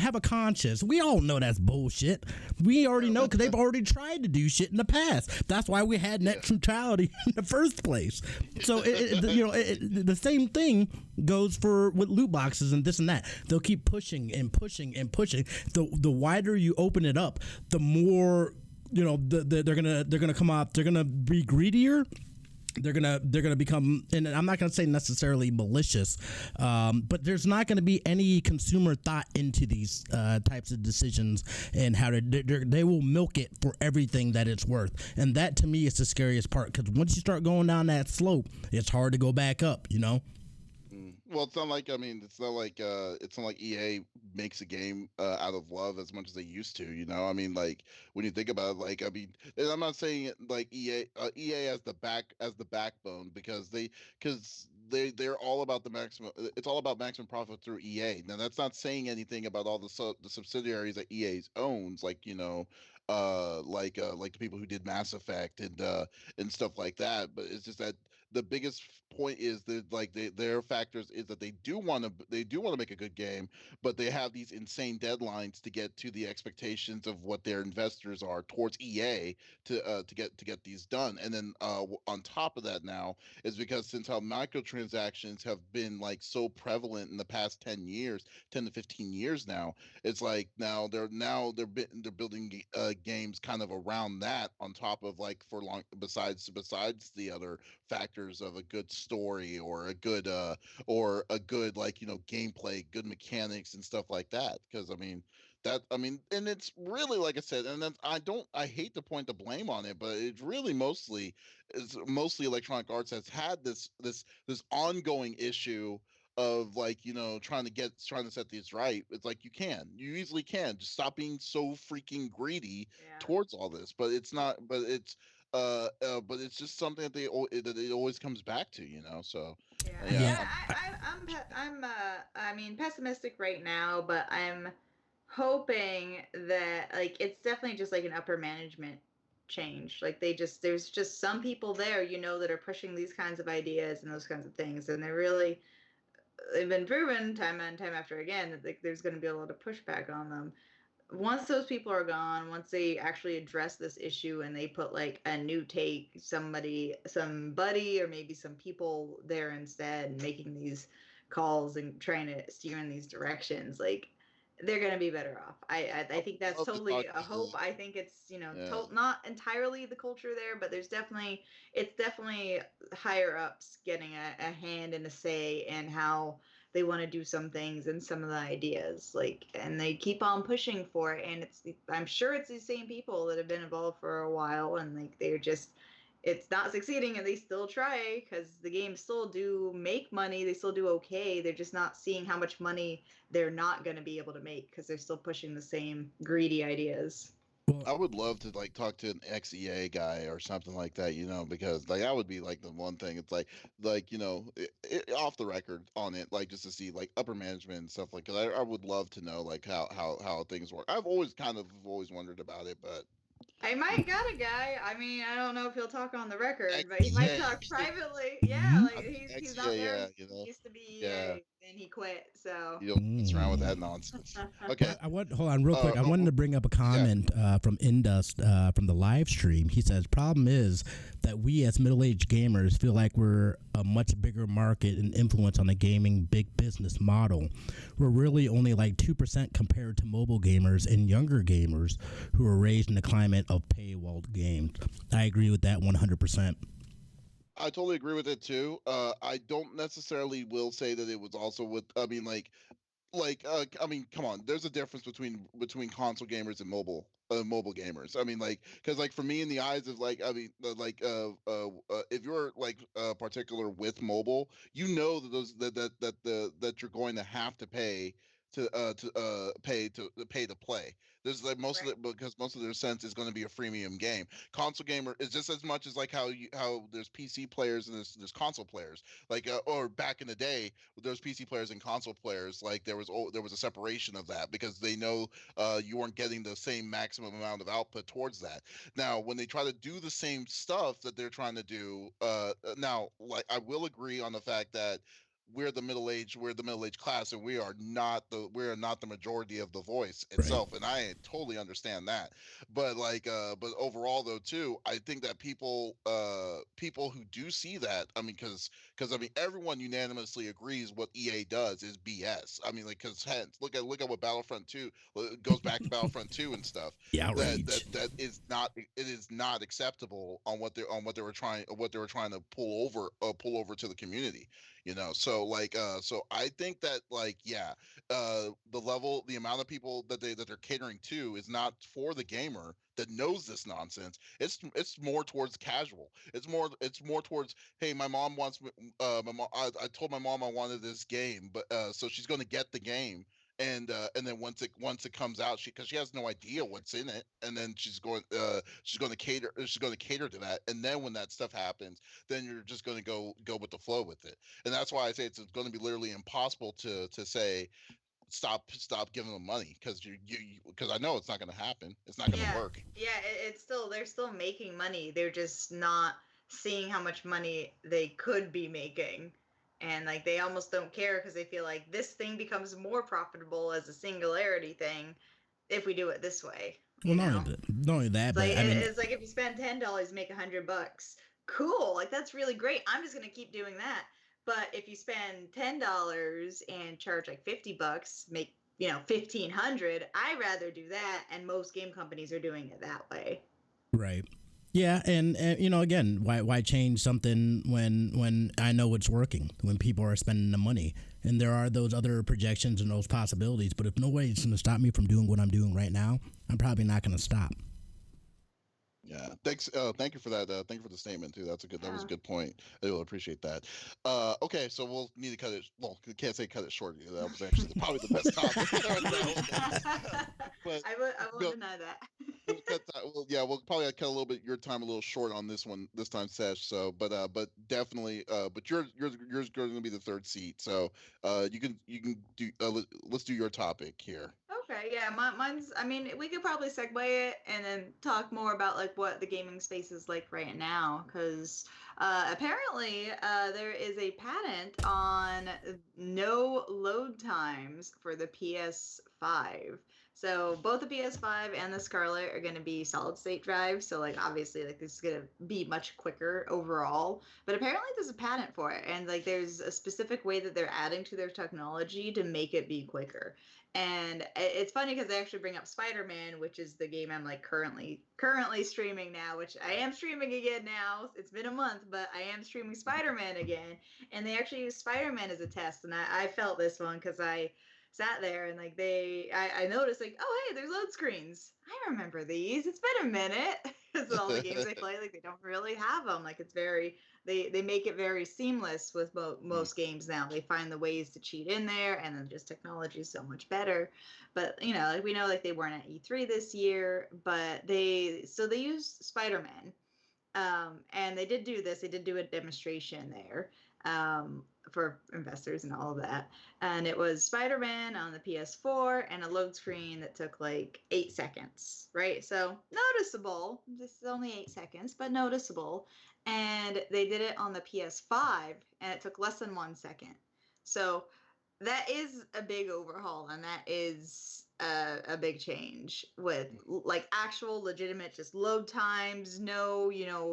have a conscience. We all know that's bullshit. We already know because they've already tried to do shit in the past. That's why we had net neutrality in the first place. So the same thing goes for with loot boxes and this and that. They'll keep pushing and pushing and pushing. The wider you open it up, the more they're gonna come up. They're gonna be greedier. They're gonna become, and I'm not gonna say necessarily malicious, but there's not gonna be any consumer thought into these types of decisions and how they will milk it for everything that it's worth, and that to me is the scariest part, because once you start going down that slope, it's hard to go back up. Well, it's not like it's not like EA makes a game out of love as much as they used to. I mean, like when you think about it, like I mean, and I'm not saying it like EA as the backbone, because they're all about the maximum. It's all about maximum profit through EA. Now that's not saying anything about all the subsidiaries that EA owns, like like the people who did Mass Effect and stuff like that. But it's just that the biggest point is that like their factors is that they do want to make a good game, but they have these insane deadlines to get to the expectations of what their investors are towards EA to get these done. And then on top of that now is because since how microtransactions have been like so prevalent in the past 10 years, 10 to 15 years now, it's like they're building games kind of around that on top of like for long besides the other factors of a good story or a good like gameplay, good mechanics and stuff like that. Because I mean, and it's really like I said, and then I hate to point the blame on it, but it's really mostly Electronic Arts has had this ongoing issue of like trying to set these right. It's like you easily can just stop being so freaking greedy Yeah. towards all this, but it's not but it's just something that it always comes back to, so Yeah, yeah. Yeah. yeah. I mean, pessimistic right now, but I'm hoping that like it's definitely just like an upper management change. Like there's just some people there, that are pushing these kinds of ideas and those kinds of things, and they've been proven time and time after again that like there's going to be a lot of pushback on them. Once those people are gone, once they actually address this issue and they put like a new take, somebody, or maybe some people there instead, making these calls and trying to steer in these directions, like they're gonna be better off. I I think would that's love to totally talk a hope. to I think it's yeah. not entirely the culture there, but it's definitely higher ups getting a hand and a say in how they want to do some things and some of the ideas, like, and they keep on pushing for it, and I'm sure it's these same people that have been involved for a while, and like it's not succeeding, and they still try because the games still do make money, they still do okay, they're just not seeing how much money they're not going to be able to make because they're still pushing the same greedy ideas. Well, I would love to like talk to an ex-EA guy or something like that, because like that would be like the one thing. It's like off the record on it, like just to see like upper management and stuff like. Cause I would love to know like how things work. I've always kind of always wondered about it, but I might got a guy. I mean, I don't know if he'll talk on the record, but he might XEA. talk privately. Yeah, Mhm. like he's not XEA, there. yeah, He used to be yeah. EA, then he quit. So You don't mess around with that Mm. nonsense. Okay. I want hold on real quick. I Oh, wanted to bring up a yeah. comment from Indust from the live stream. He says, "Problem is that we as middle-aged gamers feel like we're a much bigger market and influence on the gaming big business model. We're really only like 2% compared to mobile gamers and younger gamers who are raised in the climate of paywalled games." I agree with that 100%. I totally agree with it too. I don't necessarily will say that it was also with. I mean, I mean, come on. There's a difference between console gamers and mobile gamers. I mean, like, because like for me, in the eyes of like, I mean, if you're like particular with mobile, you know that those that you're going to have to pay pay to play. There's like most of right, it because most of their sense is going to be a freemium game. Console gamer is just as much as like how there's PC players and there's console players. Like or back in the day, there's PC players and console players. Like there was a separation of that because they know you weren't getting the same maximum amount of output towards that. Now, when they try to do the same stuff that they're trying to do, now like I will agree on the fact that we're the middle age class, and we are not the majority of the voice Right. itself, and I totally understand that. But but overall though too, I think that people who do see that, I mean, because I mean everyone unanimously agrees what EA does is BS. I mean, like, because hence look at what Battlefront 2 goes back to Battlefront 2 and stuff. The outrage. That is not, it is not acceptable on what they were trying to pull over to the community. So so I think that like yeah, the amount of people that they're catering to is not for the gamer that knows this nonsense. It's more towards casual. It's more towards, hey, my mom wants my mom I told my mom I wanted this game, but so she's going to get the game. And then once it comes out, because she has no idea what's in it, and then she's going to cater to that, and then when that stuff happens, then you're just going to go with the flow with it. And that's why I say it's going to be literally impossible to say stop giving them money, because because I know it's not going to happen. It's not going to yeah, work. yeah. It's still they're still making money. They're just not seeing how much money they could be making, and like they almost don't care because they feel like this thing becomes more profitable as a singularity thing if we do it this way. Well, not only that, It's but like I mean, it's like if you spend $10, make $100. Cool, like that's really great. I'm just gonna keep doing that. But if you spend $10 and charge like $50, make 1,500. I rather do that, and most game companies are doing it that way. right. Yeah, and again, why change something when I know it's working, when people are spending the money, and there are those other projections and those possibilities. But if nobody's going to stop me from doing what I'm doing right now, I'm probably not going to stop. Yeah, thanks. Thank you for that. Thank you for the statement too. That was a Yeah. good point. I will appreciate that. Okay, so we'll need to cut it. Well, we can't say cut it short. That was actually probably the best topic. But I won't we'll, deny that. we'll cut. Yeah, we'll probably cut a little bit your time a little short on this one this time, Sesh. So, but definitely. But yours going to be the third seat. So, you can do. Let's do your topic here. Okay, yeah, mine's. I mean, we could probably segue it and then talk more about like what the gaming space is like right now, because apparently there is a patent on no load times for the PS5. So both the PS5 and the Scarlet are going to be solid state drive. So like obviously like this is going to be much quicker overall. But apparently there's a patent for it, and like there's a specific way that they're adding to their technology to make it be quicker. And it's funny because they actually bring up Spider-Man, which is the game I'm like currently streaming now, which I am streaming again now. It's been a month, but I am streaming Spider-Man again. And they actually use Spider-Man as a test. And I felt this one because I sat there and like I noticed like, oh hey, there's load screens. I remember these. It's been a minute. Because all the games I play, like they don't really have them. Like it's very they make it very seamless with most games now. They find the ways to cheat in there, and then just technology is so much better. But like we know, like they weren't at E3 this year, but they used Spider-Man, and they did do this. They did do a demonstration there, for investors and all of that. And it was Spider-Man on the PS4 and a load screen that took like 8 seconds, right? So noticeable. This is only 8 seconds, but noticeable. And they did it on the PS5 and it took less than 1 second. So that is a big overhaul and that is a big change with like actual legitimate just load times, no,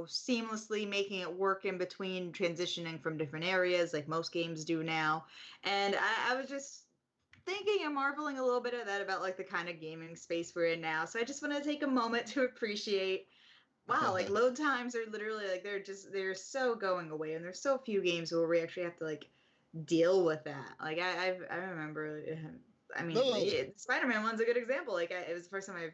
seamlessly making it work in between transitioning from different areas like most games do now. And I was just thinking and marveling a little bit of that about like the kind of gaming space we're in now. So I just want to take a moment to appreciate, wow, like load times are literally like they're so going away, and there's so few games where we actually have to like deal with that. Like I remember, I mean, No, Spider-Man one's a good example. Like it was the first time I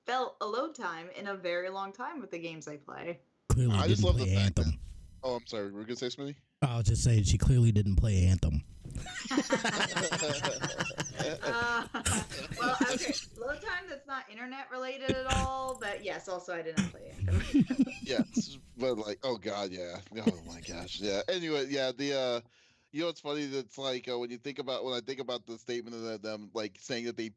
felt a load time in a very long time with the games I play. Clearly I just didn't love the play fact Anthem. that. Oh, I'm sorry. Were you gonna say something? I was just saying she clearly didn't play Anthem. Well, okay, load time that's not internet related at all, but yes, also I did not play Anthem. Yes, but like, oh god, yeah, oh my gosh, yeah. Anyway, yeah, it's funny. That's like when I think about the statement of them like saying that they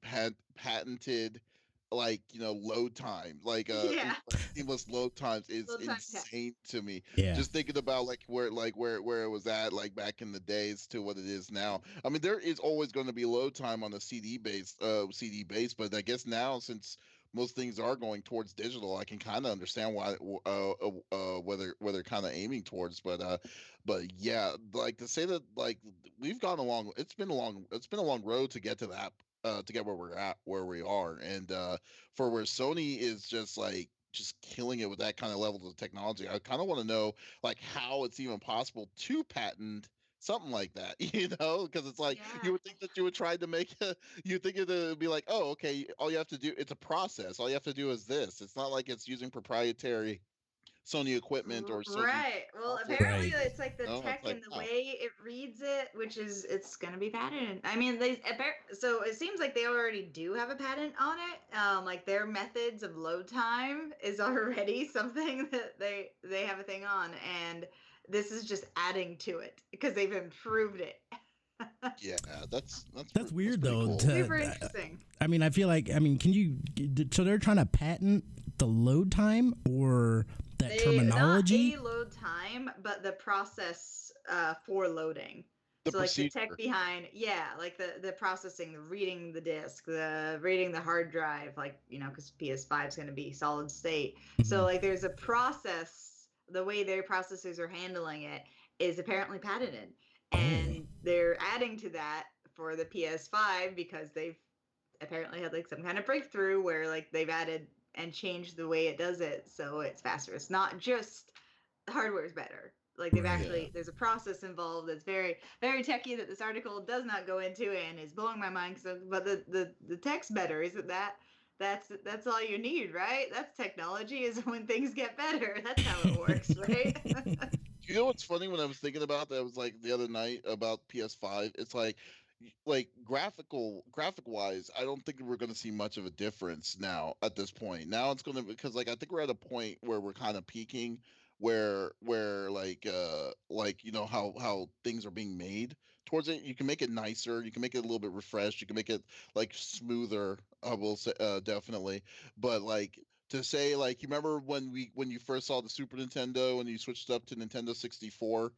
patented like load time, Yeah, seamless load times is load time tech. insane to me. Yeah. Just thinking about where it was at like back in the days to what it is now. I mean, there is always going to be load time on the CD base, but I guess now since most things are going towards digital, I can kind of understand why where they're kind of aiming towards. But yeah, like to say that like we've gone along. It's been a long road to get to that. To get where we are, and for where Sony is just killing it with that kind of levels of technology. I kind of want to know like how it's even possible to patent something like that, because it's like Yeah. you would think that you would try to make you think it would be like, oh, okay, all you have to do, it's a process. All you have to do is this. It's not like it's using proprietary Sony equipment or Sony Right. Well, software. apparently Right. it's like the No, it's tech like, and the wow. way it reads it, which is it's gonna be patented. I mean, so it seems like they already do have a patent on it. Like their methods of load time is already something that they have a thing on, and this is just adding to it because they've improved it. Yeah, That's weird pretty though. cool. Super interesting. I mean, I feel like can you? So they're trying to patent the load time or that terminology? Not a load time, but the process for loading. The So like the tech procedure. behind, yeah, like the processing, the reading the disk, the reading the hard drive, like because PS5 is going to be solid state. So like there's a process. The way their processors are handling it is apparently patented, and they're adding to that for the PS5 because they've apparently had like some kind of breakthrough where like they've added and changed the way it does it so it's faster. It's not just the hardware is better. Like they've Right. actually there's a process involved that's very very techy that this article does not go into and is blowing my mind. So, but the tech's better, isn't that? That's all you need, right? That's technology is when things get better. That's how it works, right? You know what's funny when I was thinking about that was like the other night about PS5. It's like graphic wise, I don't think we're going to see much of a difference now at this point. Now it's going to, because like I think we're at a point where we're kind of peaking where like how things are being made towards it. You can make it nicer, you can make it a little bit refreshed, you can make it like smoother, I will say, definitely. But like to say like you remember when you first saw the Super Nintendo and you switched up to Nintendo 64,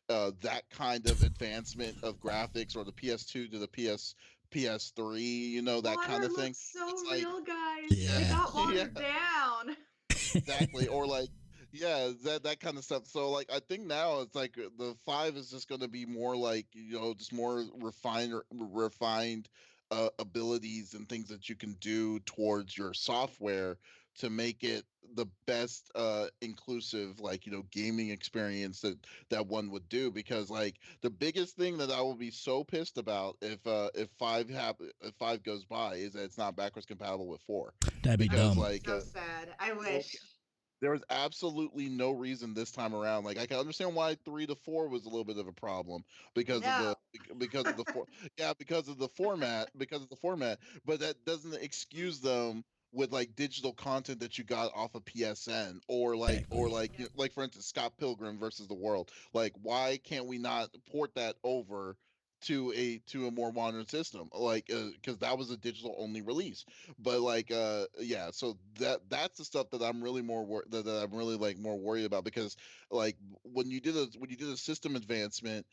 that kind of advancement of graphics, or the PS2 to the PS3, that kind Water of thing. looks so It's like, real, guys. It Yeah. got yeah, watered down. exactly. Or like, yeah, that kind of stuff. So like I think now it's like the 5 is just going to be more like, just more refined abilities and things that you can do towards your software to make it the best inclusive, like, gaming experience that one would do. Because like the biggest thing that I will be so pissed about if 5 goes by is that it's not backwards compatible with 4. That'd be Because dumb. like So sad. I well, wish. there was absolutely no reason this time around. Like I can understand why 3 to 4 was a little bit of a problem because of No. because of the format, but that doesn't excuse them with like digital content that you got off of PSN, or Exactly. you know, like for instance Scott Pilgrim versus the World. Like, why can't we not port that over to a more modern system, like because that was a digital only release. But like yeah, so that's the stuff that I'm really that I'm really like more worried about, because like when you did a system advancement,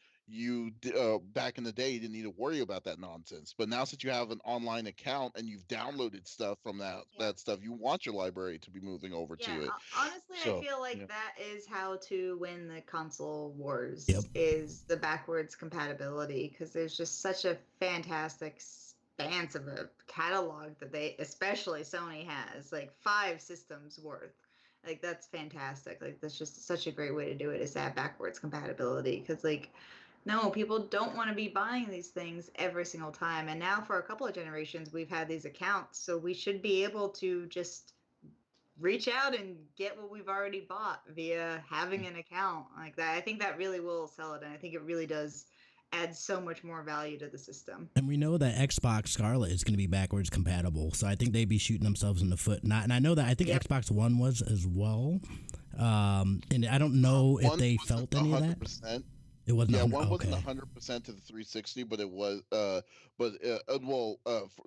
back in the day, you didn't need to worry about that nonsense. But now, since you have an online account and you've downloaded stuff from Yeah. that stuff, you want your library to be moving over Yeah, to it. honestly, I So feel like yeah. that is how to win the console Yep. wars, is the backwards compatibility, because there's just such a fantastic expanse of a catalog that they, especially Sony, has like 5 systems worth. Like that's fantastic. Like that's just such a great way to do it, is to have backwards compatibility, because like no, people don't want to be buying these things every single time. And now for a couple of generations, we've had these accounts, so we should be able to just reach out and get what we've already bought via having an account like that. I think that really will sell it, and I think it really does add so much more value to the system. And we know that Xbox Scarlet is going to be backwards compatible, so I think they'd be shooting themselves in the foot. And I know that I think Yep. Xbox One was as well. And I don't know if One they wasn't felt a any of hundred that. percent. It wasn't Yeah, 100. one wasn't Okay. 100% to the 360, but it was.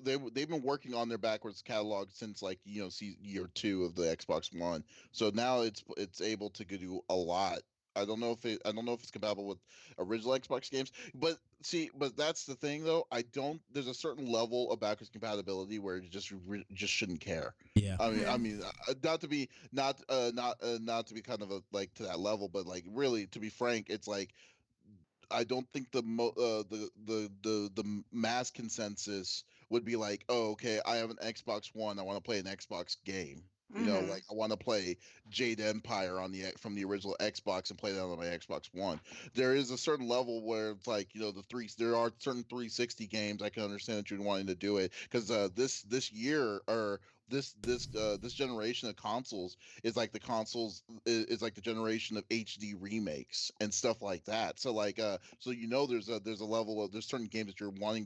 They've been working on their backwards catalog since, like, you know, year two of the Xbox One. So now it's able to do a lot. I don't know if it's compatible with original Xbox games, but see, but that's the thing though. I don't. There's a certain level of backwards compatibility where you just shouldn't care. Yeah. Mm-hmm. Not to be not to be kind of like to that level, but like really, to be frank, it's like I don't think the mass consensus would be like, oh, okay, I have an Xbox One, I want to play an Xbox game. You know, Mm-hmm. like I want to play Jade Empire from the original Xbox and play that on my Xbox One. There is a certain level where it's like, you know, there are certain 360 games I can understand that you're wanting to do it, because this year, or this generation of consoles is like the generation of HD remakes and stuff like that. So like so you know there's a level of, there's certain games that you're wanting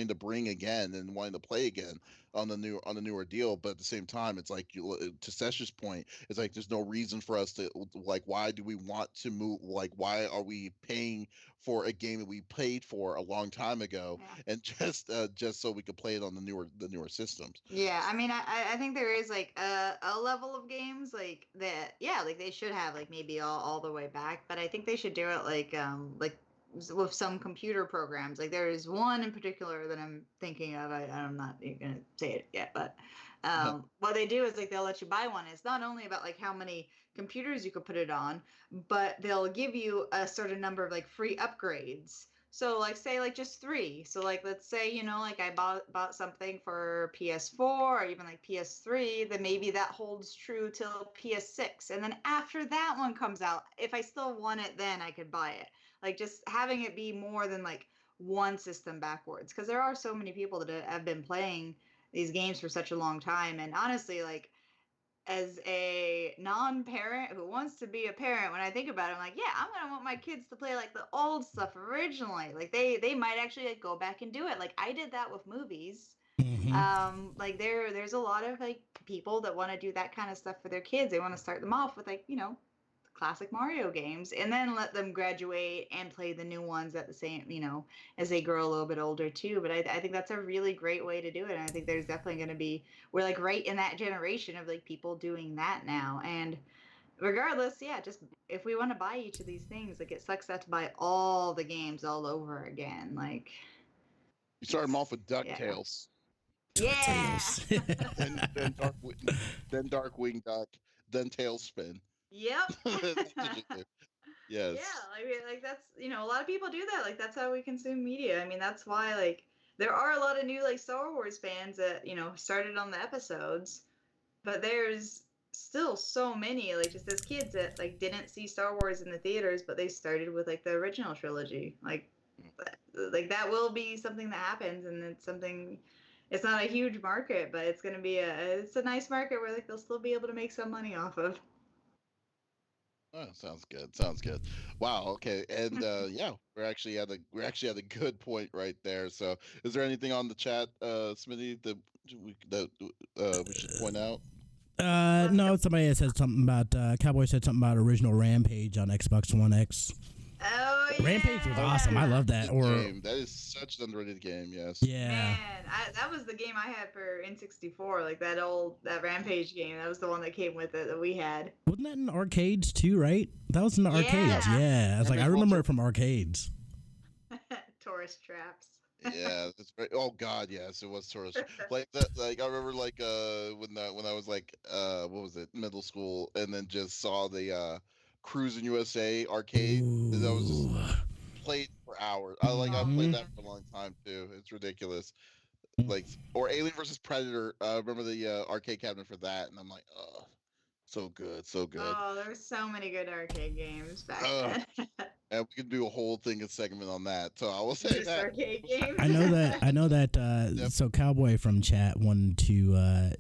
to bring again and wanting to play again on the newer deal. But at the same time, it's like, to Sesh's point, it's like there's no reason for us to, like, why do we want to move, like why are we paying for a game that we paid for a long time ago, Yeah. and just so we could play it on the newer systems. Yeah, I mean, I think there is like a level of games like that. Yeah, like they should have like maybe all the way back, but I think they should do it like with some computer programs. Like there is one in particular that I'm thinking of. I'm not even gonna say it yet, but what they do is like they'll let you buy one. It's not only about like how many computers you could put it on, but they'll give you a certain number of like free upgrades. So like say like just 3. So like let's say, you know, like I bought something for PS4 or even like PS3, then maybe that holds true till PS6. And then after that one comes out, if I still want it, then I could buy it. Like just having it be more than like one system backwards, because there are so many people that have been playing these games for such a long time. And honestly, like as a non-parent who wants to be a parent, when I think about it, I'm like, yeah, I'm gonna want my kids to play like the old stuff originally. Like they might actually like go back and do it. Like I did that with movies. Hmm. Like there's a lot of like people that want to do that kind of stuff for their kids. They want to start them off with like, you know, classic Mario games, and then let them graduate and play the new ones at the same, you know, as they grow a little bit older too. But I think that's a really great way to do it. And I think there's definitely going to be, we're like right in that generation of like people doing that now. And regardless, yeah, just if we want to buy each of these things, like it sucks to have to buy all the games all over again. Like You start them it's, off with yeah. Ducktales, Yeah. DuckTales. then then Darkwing Duck, then Tailspin. Yep. That's what you do. Yeah, Yes. I mean, like that's, you know, a lot of people do that. Like that's how we consume media. I mean, that's why like there are a lot of new like Star Wars fans that, you know, started on the episodes, but there's still so many like just as kids that like didn't see Star Wars in the theaters, but they started with like the original trilogy. Like that will be something that happens, and it's something, it's not a huge market, but it's going to be it's a nice market where like they'll still be able to make some money off of. Oh, sounds good. Sounds good. Wow. Okay. And yeah, we're actually at a good point right there. So, is there anything on the chat, Smitty, that we should point out? No, somebody had said something about Cowboy said something about original Rampage on Xbox One X. Oh yeah, Rampage was awesome. I love that. Good game. That is such an underrated game. Yes. Yeah. Man, that was the game I had for N64, like that Rampage game. That was the one that came with it that we had. Wasn't that in arcades too, right? That was in the arcades. Yeah. I was like, I remember it from arcades. Tourist traps. Yeah, that's right. Oh God, yes, it was tourist. Like that. Like I remember, like when I was like what was it, middle school, and then just saw the Cruising USA arcade. And I was just played for hours. I played that for a long time too. It's ridiculous. Like, or Alien versus Predator. Remember the arcade cabinet for that, and I'm like, oh, so good, so good. Oh, there were so many good arcade games back then. And we can do a whole thing, a segment on that. So I will say Just that. arcade games. I know that. Yep. So Cowboy from chat wanted to.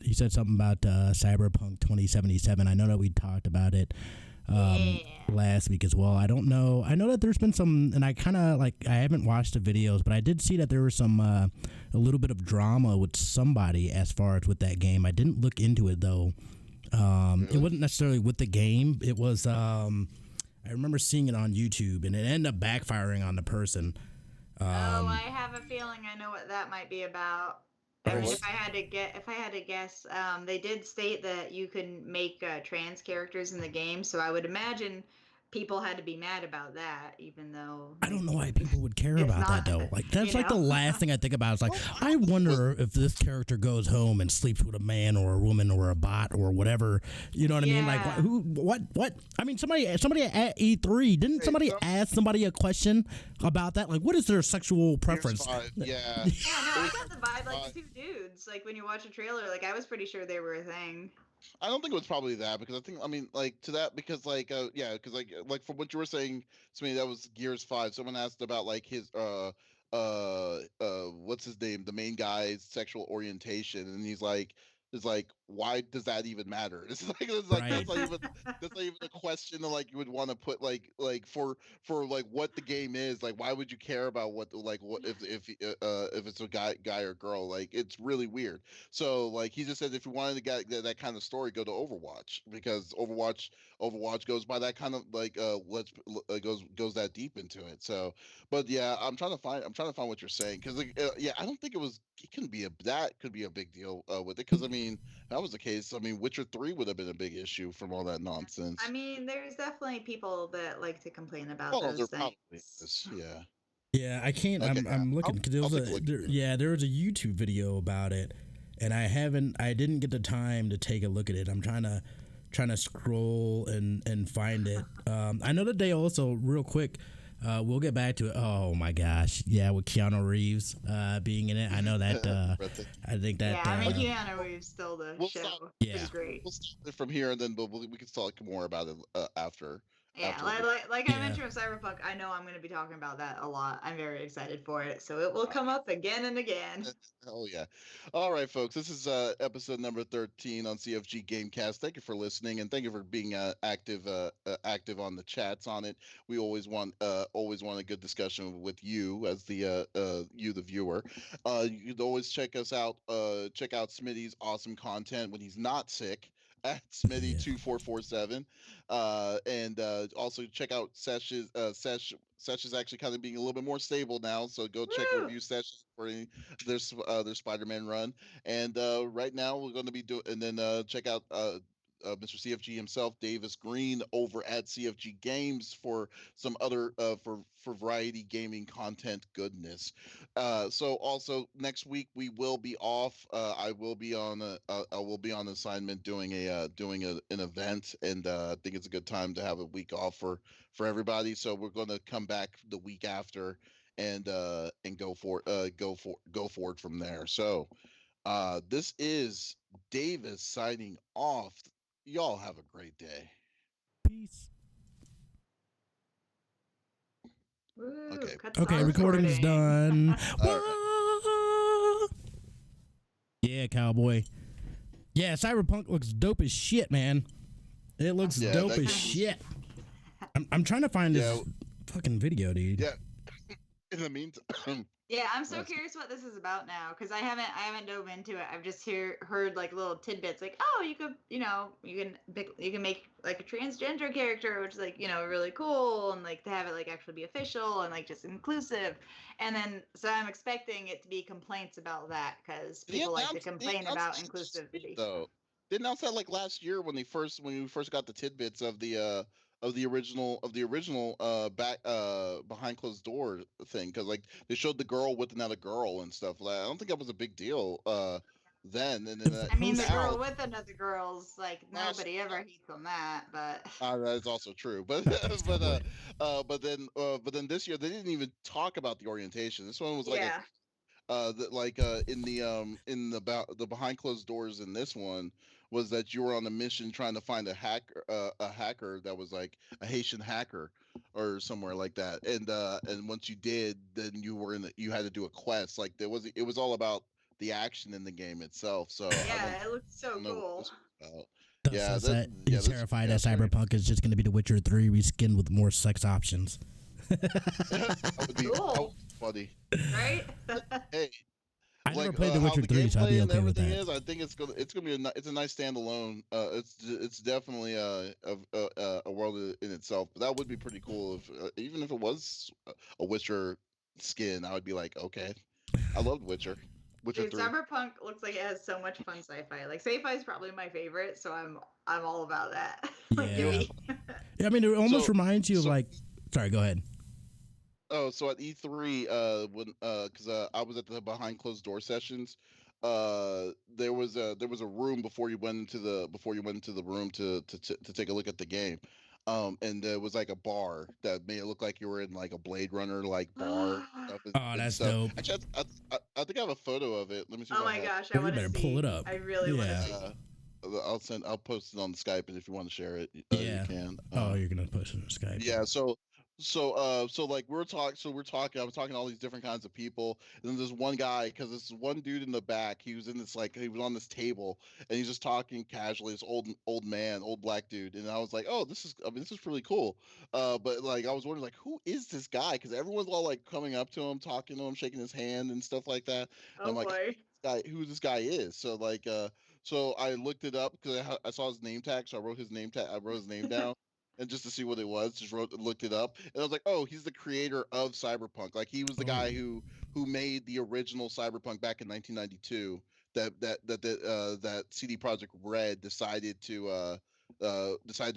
He said something about Cyberpunk 2077. I know that we talked about it last week as well. I don't know. I know that there's been some, and I kind of I haven't watched the videos, but I did see that there was some a little bit of drama with somebody as far as with that game. I didn't look into it though. Really? It wasn't necessarily with the game. It was. I remember seeing it on YouTube, and it ended up backfiring on the person. I have a feeling I know what that might be about. If I had to guess, they did state that you can make trans characters in the game, so I would imagine people had to be mad about that, even though I don't know why people would care about that though. Like that's like the last thing I think about. It's like I wonder if this character goes home and sleeps with a man or a woman or a bot or whatever. You know what I mean? Like who? What? I mean, somebody at E3 didn't somebody ask somebody a question about that? Like, what is their sexual preference? Yeah, no, I got the vibe like the two dudes. Like when you watch a trailer, like I was pretty sure they were a thing. I don't think it was probably that because I mean like to that because because like from what you were saying to me that was Gears 5. Someone asked about like his what's his name, the main guy's sexual orientation, and he's like why does that even matter? It's like Right. that's not even a question that like you would want to put like for like what the game is. Like why would you care about what if it's a guy or girl? Like it's really weird. So like he just said if you wanted to get that kind of story, go to Overwatch because Overwatch goes by that kind of like goes that deep into it. So but yeah, I'm trying to find what you're saying because yeah, I don't think it could be a big deal with it because I mean if that was the case, I mean Witcher 3 would have been a big issue from all that nonsense. I mean, there's definitely people that like to complain about Well, those there probably things. is, yeah. Yeah, I can't. Okay, I'm looking because there was a YouTube video about it, and I didn't get the time to take a look at it. I'm trying to scroll and find it. I know that they also real quick. We'll get back to it. Oh my gosh, yeah, with Keanu Reeves being in it, I know that. I think that. Yeah, I mean Keanu Reeves still the show. Yeah, great. We'll start it from here, and then we can talk more about it after. Yeah, like I mentioned with Cyberpunk, I know I'm going to be talking about that a lot. I'm very excited for it, so it will come up again and again. Oh yeah. All right, folks. This is episode number 13 on CFG Gamecast. Thank you for listening, and thank you for being active on the chats on it. We always want a good discussion with you as the viewer. You'd always check us out. Check out Smitty's awesome content when he's not sick at Smitty2447, and also check out Sesh's. Sesh is actually kind of being a little bit more stable now, so go check review Sesh for their Spider-Man run. And right now we're going to be doing, and then check out Mr. CFG himself, Davis Green, over at CFG Games for some other for variety gaming content goodness. So also next week we will be off. I will be on assignment doing an event, and I think it's a good time to have a week off for everybody. So we're going to come back the week after and go forward from there. So this is Davis signing off. Y'all have a great day. Peace. Okay, recording's done. Right. Yeah, Cowboy. Yeah, Cyberpunk looks dope as shit, man. It looks dope as shit. I'm trying to find this fucking video, dude. Yeah. In the meantime, Yeah, I'm so That's curious what this is about now because I haven't dove into it. I've just heard like little tidbits like, oh, you could, you can make like a transgender character, which is like, really cool, and like to have it like actually be official and like just inclusive. And then so I'm expecting it to be complaints about that because they people like to they complain announced about that last year, inclusivity. though. They announced that like last year when we first got the tidbits of the original back behind closed door thing, because like they showed the girl with another girl and stuff. Like I don't think that was a big deal then, and then The I mean, the post, girl now. with another girl's like Well, nobody ever hates on that, but that is also true, but thanks, but cowboy. but then this year they didn't even talk about the orientation. This one was like a yeah. in the behind closed doors in this one was that you were on a mission trying to find a hacker that was like a Haitian hacker or somewhere like that, and once you did, then you had to do a quest. Like it was all about the action in the game itself. So Yeah, it looks so don't know what cool. this was about. So he's This terrified that that's very Cyberpunk is just going to be The Witcher 3 reskinned with more sex options. that would Cool, be funny. right? Hey, I never like played The how Witcher the 3, so I'd be gameplay and okay with everything that. is, I think it's gonna be it's a nice standalone. It's definitely a world in itself. But that would be pretty cool if even if it was a Witcher skin, I would be like, okay, I love Witcher Dude, 3. Cyberpunk looks like it has so much fun sci-fi. Like sci-fi is probably my favorite, so I'm all about that. Like give Yeah. Yeah. me. Yeah, I mean, it almost So reminds you of so like. Sorry, go ahead. Oh, so at E3, when because I was at the behind closed door sessions, there was a room before you went into the room to take a look at the game, and there was like a bar that made it look like you were in like a Blade Runner like bar stuff Oh, and that's stuff. dope. Actually, I think I have a photo of it. Let me see if Oh I my have. gosh, I Well, you want to better pull it see. up. I really want to Yeah. see. I'll post it on Skype, and if you want to share it, you Yeah. can. Oh, you're going to post it on Skype. Yeah, so like we're talking I was talking to all these different kinds of people, and then there's one guy, because this one dude in the back, he was in this like he was on this table, and he's just talking casually, this old man, old black dude, and I was like, oh, this is really cool. But like I was wondering like, who is this guy, because everyone's all like coming up to him, talking to him, shaking his hand and stuff like that, and I'm Oh like, boy. who this guy is. So like so I looked it up because I saw his name tag, so I wrote his name down, and just to see what it was, just looked it up, and I was like, oh, he's the creator of Cyberpunk. Like he was the Oh. guy who made the original Cyberpunk back in 1992. That CD Projekt Red decided to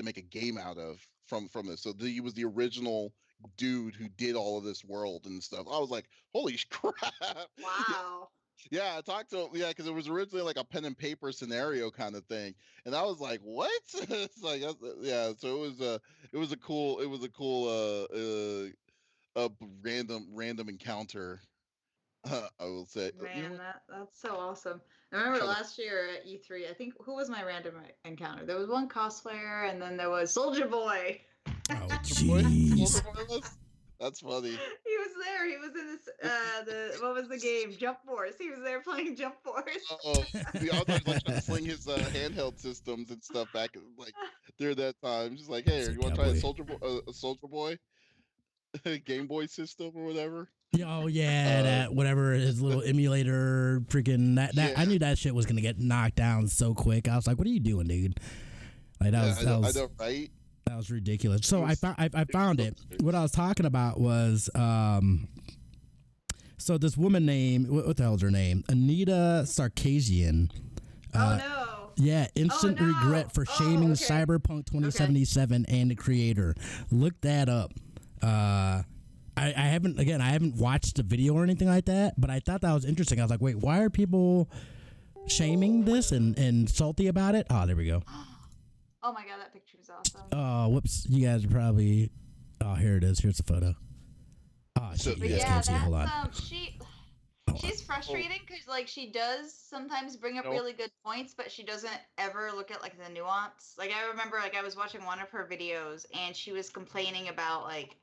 make a game out of from this. So he was the original dude who did all of this world and stuff. I was like, holy crap! Wow. Yeah, I talked to him. Yeah, because it was originally like a pen and paper scenario kind of thing, and I was like, "What?" It's like, yeah. So it was a cool, random encounter. I will say. You know Man, what? that's so awesome. I remember Try to. last year at E3, I think who was my random encounter? There was one cosplayer and then there was Soldier Boy. Oh, Boy, jeez. That's funny. He was there. He was in this the what was the game? Jump Force. He was there playing Jump Force. Oh, yeah, I was like trying to sling his handheld systems and stuff back like during that time. Just like, hey, Say you want to try cowboy. A Soldier Boy Game Boy system or whatever? Oh yeah, Uh, that whatever his little emulator freaking that I yeah, knew that shit was gonna get knocked down so quick. I was like, "What are you doing, dude?" Like yeah, I was know, right? that was ridiculous. It So was, I it was found so it. strange. What I was talking about was so this woman named what the hell's her name? Anita Sarkeesian. Oh no. Yeah, instant no. regret for Oh, shaming okay. Cyberpunk 2077 and the creator. Look that up. I haven't watched the video or anything like that, but I thought that was interesting. I was like, wait, why are people shaming this and salty about it? Oh, there we go. Oh my god, that picture is awesome. Oh, whoops. You guys are probably. Oh, here it is. Here's the photo. Oh, So, shit. But You guys yeah, can't see. Hold on. that's Hold on. she's frustrating because like she does sometimes bring up No. really good points, but she doesn't ever look at like the nuance. Like I remember like I was watching one of her videos and she was complaining about like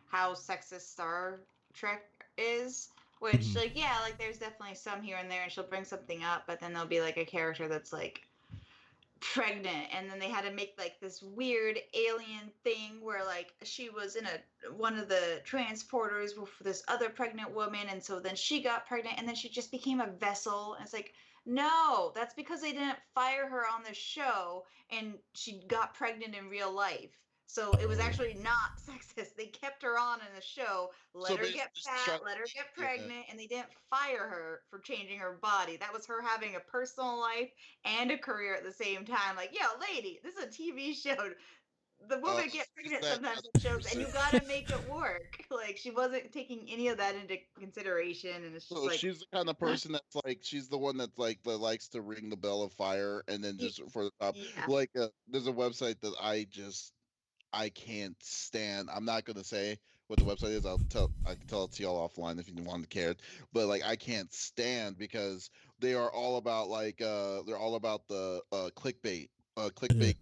how sexist Star Trek is, which Mhm. like yeah, like there's definitely some here and there, and she'll bring something up, but then there'll be like a character that's like pregnant, and then they had to make like this weird alien thing where like she was in one of the transporters with this other pregnant woman, and so then she got pregnant, and then she just became a vessel. And it's like, no, that's because they didn't fire her on the show and she got pregnant in real life. So it was Oh. actually not sexist. They kept her on in the show, let her get fat, let her get pregnant, and they didn't fire her for changing her body. That was her having a personal life and a career at the same time. Like, yo, lady, this is a TV show. The women get pregnant sometimes in shows, and you gotta make it work. Like, she wasn't taking any of that into consideration, and it's just So like, she's the kind of person that's like, she's the one that's like that likes to ring the bell of fire and then just for the top. yeah, Like, there's a website that I can't stand. I'm not gonna say what the website is. I can tell it to y'all offline if you want to care. But like, I can't stand because they are all about like they're all about the clickbait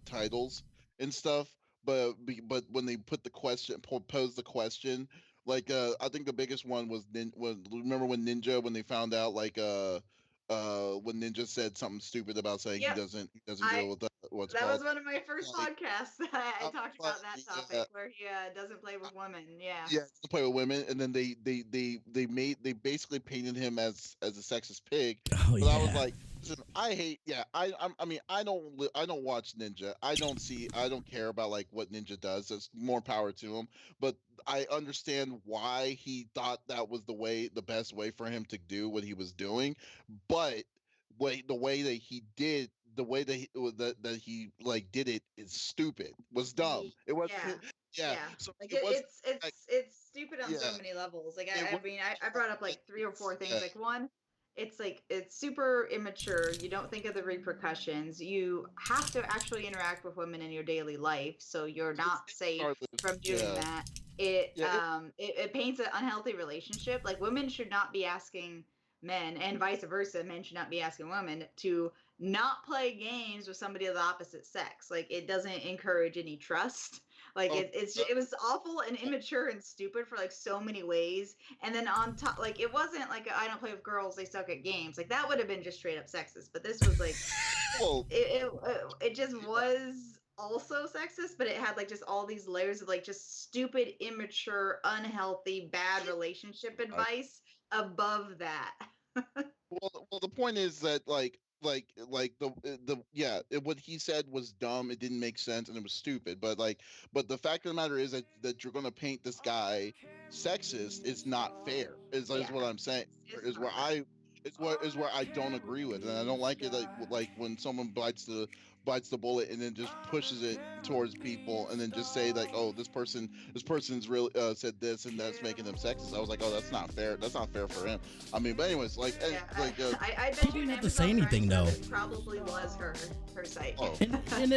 titles and stuff. But when they put the question, pose the question, like I think the biggest one was remember when Ninja, when they found out like when Ninja said something stupid about saying yep. he doesn't go with what's That called. was one of my first Like, podcasts. I talked about that yeah, topic where he doesn't play with women. Yeah. yeah, to play with women, and then they basically painted him as a sexist pig. Oh But I was yeah. like, listen, I hate, yeah, I mean, I don't watch Ninja. I don't care about like what Ninja does. There's more power to him. But I understand why he thought that was the best way for him to do what he was doing. But the way that he did, the way that that he like did it is stupid. Was dumb. It was Yeah. yeah. Yeah. So Like it was like, it's stupid on so yeah. many levels. Like It I was mean I brought up like 3 or 4 things. yeah. Like one, it's like it's super immature. You don't think of the repercussions. You have to actually interact with women in your daily life, so you're not safe from doing Yeah. that. It Yeah. it paints an unhealthy relationship. Like women should not be asking men, and vice versa, men should not be asking women to not play games with somebody of the opposite sex. Like it doesn't encourage any trust. Like Oh, it was awful and immature and stupid for like so many ways. And then on top, like it wasn't like I don't play with girls, they suck at games. Like that would have been just straight up sexist. But this was like well, it just was also sexist, but it had like just all these layers of like just stupid, immature, unhealthy, bad relationship advice above that. well, the point is that what he said was dumb. It didn't make sense and it was stupid. But the fact of the matter is that you're going to paint this guy sexist is not fair. Is what I'm saying. It's Is not where fair. is where I don't agree with, and I don't like it. Like when someone bites the bullet and then just pushes it towards people, and then just say like, oh, this person's really said this, and that's making them sexist. I was like, oh, that's not fair. That's not fair for him. I mean, but anyways, like, Yeah, like I bet He you didn't an have to say Amazon anything, Prime though. sub, it probably was her site. Oh. And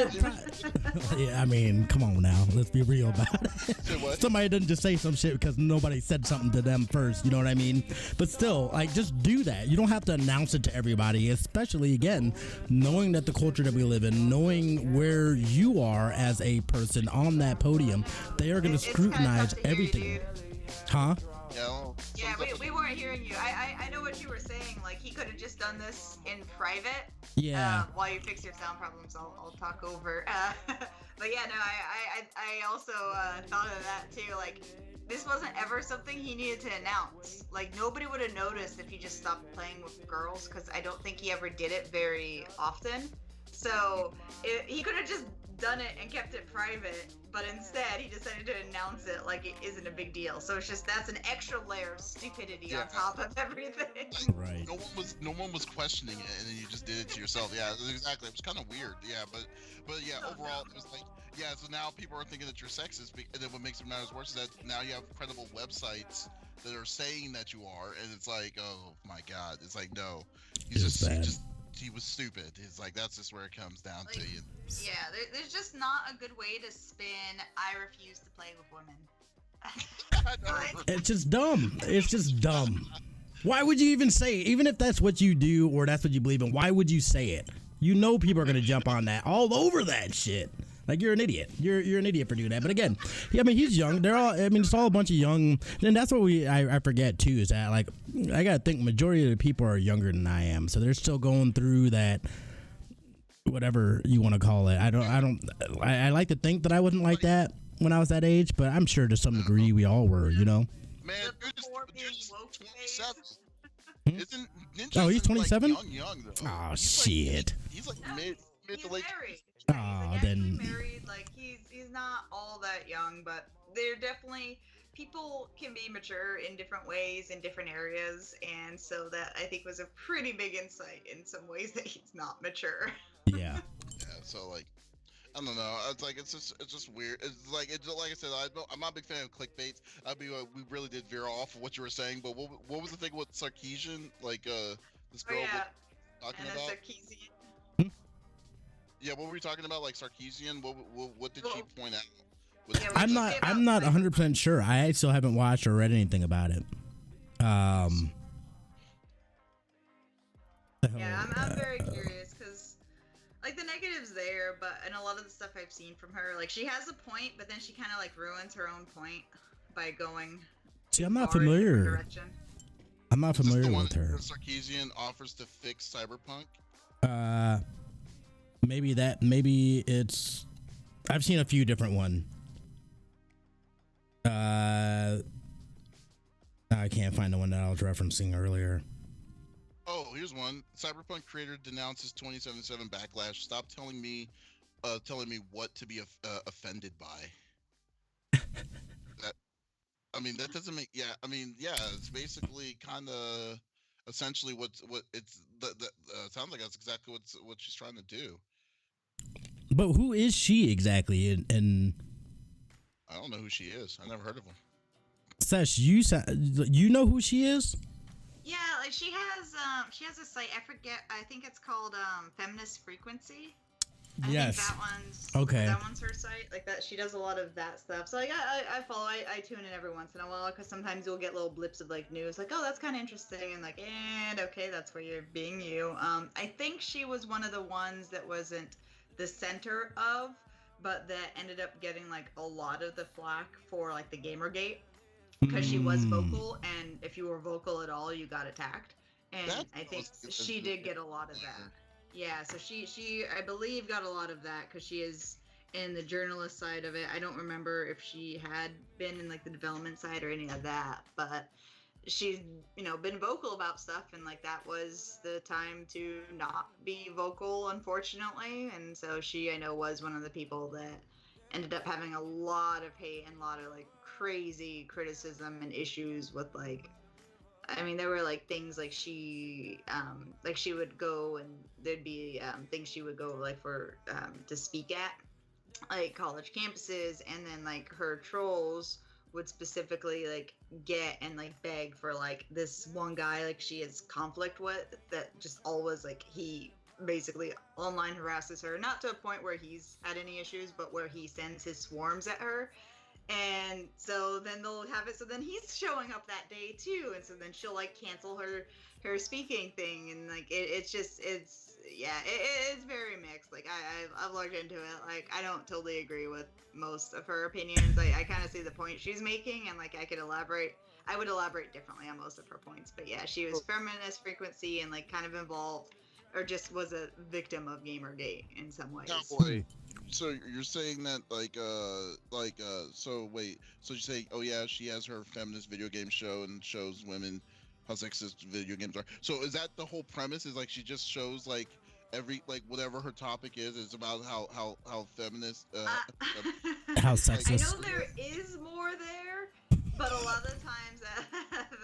yeah, I mean, come on now. Let's be real about it. Say what? Somebody doesn't just say some shit because nobody said something to them first. You know what I mean? But still, like, just do that. You don't have to announce it to everybody, especially, again, knowing that the culture that we live in, knowing where you are as a person on that podium, they are going to scrutinize everything. Huh? Yeah, we weren't hearing you. I know what you were saying. Like, he could have just done this in private. Yeah. While you fix your sound problems, I'll talk over. But yeah, no, I also thought of that too. Like, this wasn't ever something he needed to announce. Like, nobody would have noticed if he just stopped playing with girls, because I don't think he ever did it very often. So he could have just done it and kept it private, but instead he decided to announce it like it isn't a big deal. So it's just, that's an extra layer of stupidity on top of everything. Right. No one was questioning it, and then you just did it to yourself. Yeah, exactly. It was kind of weird. Yeah, but yeah, overall it was like, yeah. So now people are thinking that you're sexist, and then what makes it matters worse is that now you have credible websites that are saying that you are, and it's like, oh my god, it's like, no, he was stupid. It's like, that's just where it comes down to you. Yeah, there's just not a good way to spin I refuse to play with women. It's just dumb. It's just dumb. Why would you even say it? Even if that's what you do or that's what you believe in, why would you say it? You know people are going to jump on that, all over that shit. Like, you're an idiot. You're an idiot for doing that. But again, yeah, I mean, he's young. It's all a bunch of young. And that's what I forget too, is that, like, I got to think majority of the people are younger than I am. So they're still going through that whatever you want to call it. I like to think that I wasn't like that when I was that age, but I'm sure to some degree we all were, you know. Man, The before you're being just woke 27. Hmm? Isn't Ninja? Oh, he's 27? Like young though. Oh, He's shit. He's like No, mid he's to late. married. Oh, Yeah, he's then- actually married. Like he's not all that young, but they're definitely people can be mature in different ways in different areas, and so that I think was a pretty big insight in some ways that he's not mature. Yeah. Yeah, so like, I don't know. It's like it's just weird. It's like I said. I'm not a big fan of clickbaits. We really did veer off of what you were saying. But what was the thing with Sarkeesian? Like this Oh girl yeah, talking and about? then Sarkeesian. Yeah, what were we talking about? Like Sarkeesian? What did she Well, point out? yeah, I'm just not gave I'm out not 100% sure. I still haven't watched or read anything about it. Yeah, I'm very curious because, like, the negative's there, but in a lot of the stuff I've seen from her, like, she has a point, but then she kind of, like, ruins her own point by going See, I'm not far in a different familiar. direction. I'm not Is this the familiar one with her. where Sarkeesian offers to fix Cyberpunk? Maybe it's I've seen a few different one. I can't find the one that I was referencing earlier. Oh, here's one. Cyberpunk creator denounces 2077 backlash. Stop telling me what to be offended by. That, I mean, that doesn't make. Yeah, I mean, yeah, it's basically kind of essentially what it's. Sounds like that's exactly what she's trying to do. But who is she exactly? And I don't know who she is. I never heard of her. Sesh, you know who she is? Yeah, like she has a site. I forget. I think it's called Feminist Frequency. Yes. I think that one's Okay. That one's her site. Like that, she does a lot of that stuff. So like I follow. I tune in every once in a while because sometimes you'll get little blips of like news, like oh that's kind of interesting, and like and okay that's where you're being you. I think she was one of the ones that wasn't the center of, but that ended up getting like a lot of the flack for like the Gamergate. Because she was vocal, and if you were vocal at all, you got attacked. And I think she did get a lot of that. Yeah, so she I believe got a lot of that because she is in the journalist side of it. I don't remember if she had been in like the development side or any of that, but she's been vocal about stuff, and like that was the time to not be vocal, unfortunately. And so she, I know, was one of the people that ended up having a lot of hate and a lot of like crazy criticism and issues with like I mean there were like things like she would go and there'd be things she would go like for to speak at like college campuses, and then like her trolls would specifically like get and like beg for like this one guy like she has conflict with that just always like he basically online harasses her, not to a point where he's had any issues, but where he sends his swarms at her. And so then they'll have it so then he's showing up that day too, and so then she'll like cancel her speaking thing, and like it's very mixed. Like I've looked into it. Like I don't totally agree with most of her opinions. I kind of see the point she's making, and like I would elaborate differently on most of her points. But yeah, she was feminist frequency and like kind of involved or just was a victim of Gamergate in some ways. Cowboy. So you're saying that so you're saying, oh yeah, she has her feminist video game show and shows women how sexist video games are. So is that the whole premise? Is like she just shows like every like whatever her topic is about how feminist how sexist. I know there is more there, but a lot of the times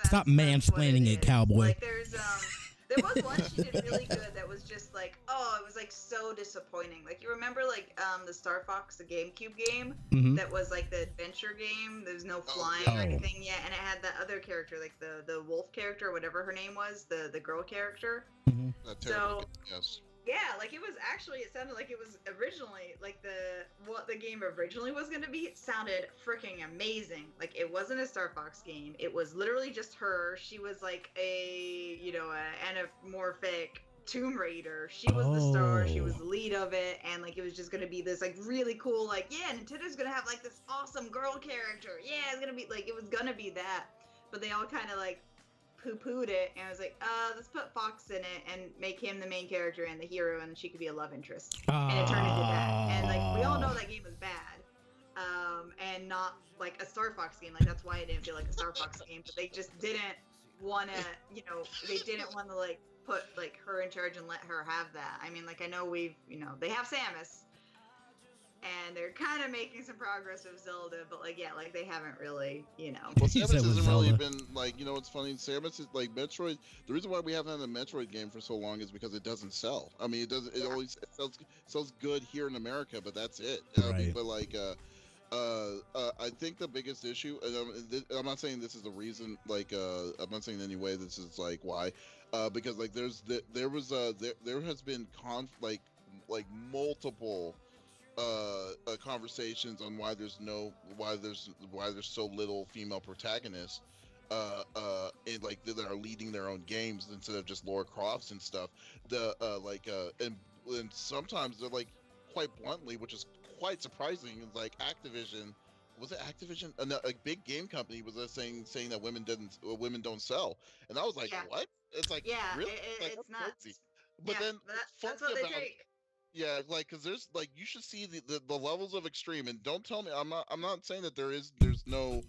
stop mansplaining it, cowboy. Like there was one she did really good that was just like, oh, it was like so disappointing. Like you remember like the Star Fox, the GameCube game that was like the adventure game. There's no flying or anything yet, and it had that other character, like the wolf character, or whatever her name was, the girl character. So yes. yeah, like it was actually, it sounded like it was originally like what the game originally was going to be. It sounded freaking amazing. Like it wasn't a Star Fox game. It was literally just her. She was like a anamorphic Tomb Raider. She was the star. She was the lead of it, and like it was just going to be this like really cool like Nintendo's going to have like this awesome girl character. Yeah, it's going to be like it was going to be that. But they all kind of like poo-pooed it, and I was like, let's put Fox in it and make him the main character and the hero, and she could be a love interest. And it turned into that. And like we all know that game was bad. And not like a Star Fox game. Like that's why it didn't feel like a Star Fox game. But they just didn't wanna, they didn't wanna like put like her in charge and let her have that. I mean, like I know they have Samus, and they're kind of making some progress with Zelda, but like yeah, like they haven't really, Well, He Samus said with hasn't really Zelda. been like, what's funny? Samus is like Metroid. The reason why we haven't had a Metroid game for so long is because it doesn't sell. I mean, it doesn't. It Yeah. always sells good here in America, but that's it. I mean, Right. but like, I think the biggest issue, and I'm not saying this is the reason. Like, I'm not saying in any way this is like why, because like there has been like multiple conversations on why there's so little female protagonists and like that are leading their own games instead of just Laura Crofts and stuff. And sometimes they're like quite bluntly, which is quite surprising. It's like Activision. Was it Activision? A big game company was saying that women don't sell, and I was like, Yeah. what? It's like, Yeah, really? Like, it's that's nuts. crazy. But yeah, then but what's that's funny what they about it, take. yeah, like because there's like you should see the levels of extreme, and don't tell me I'm not saying that there's no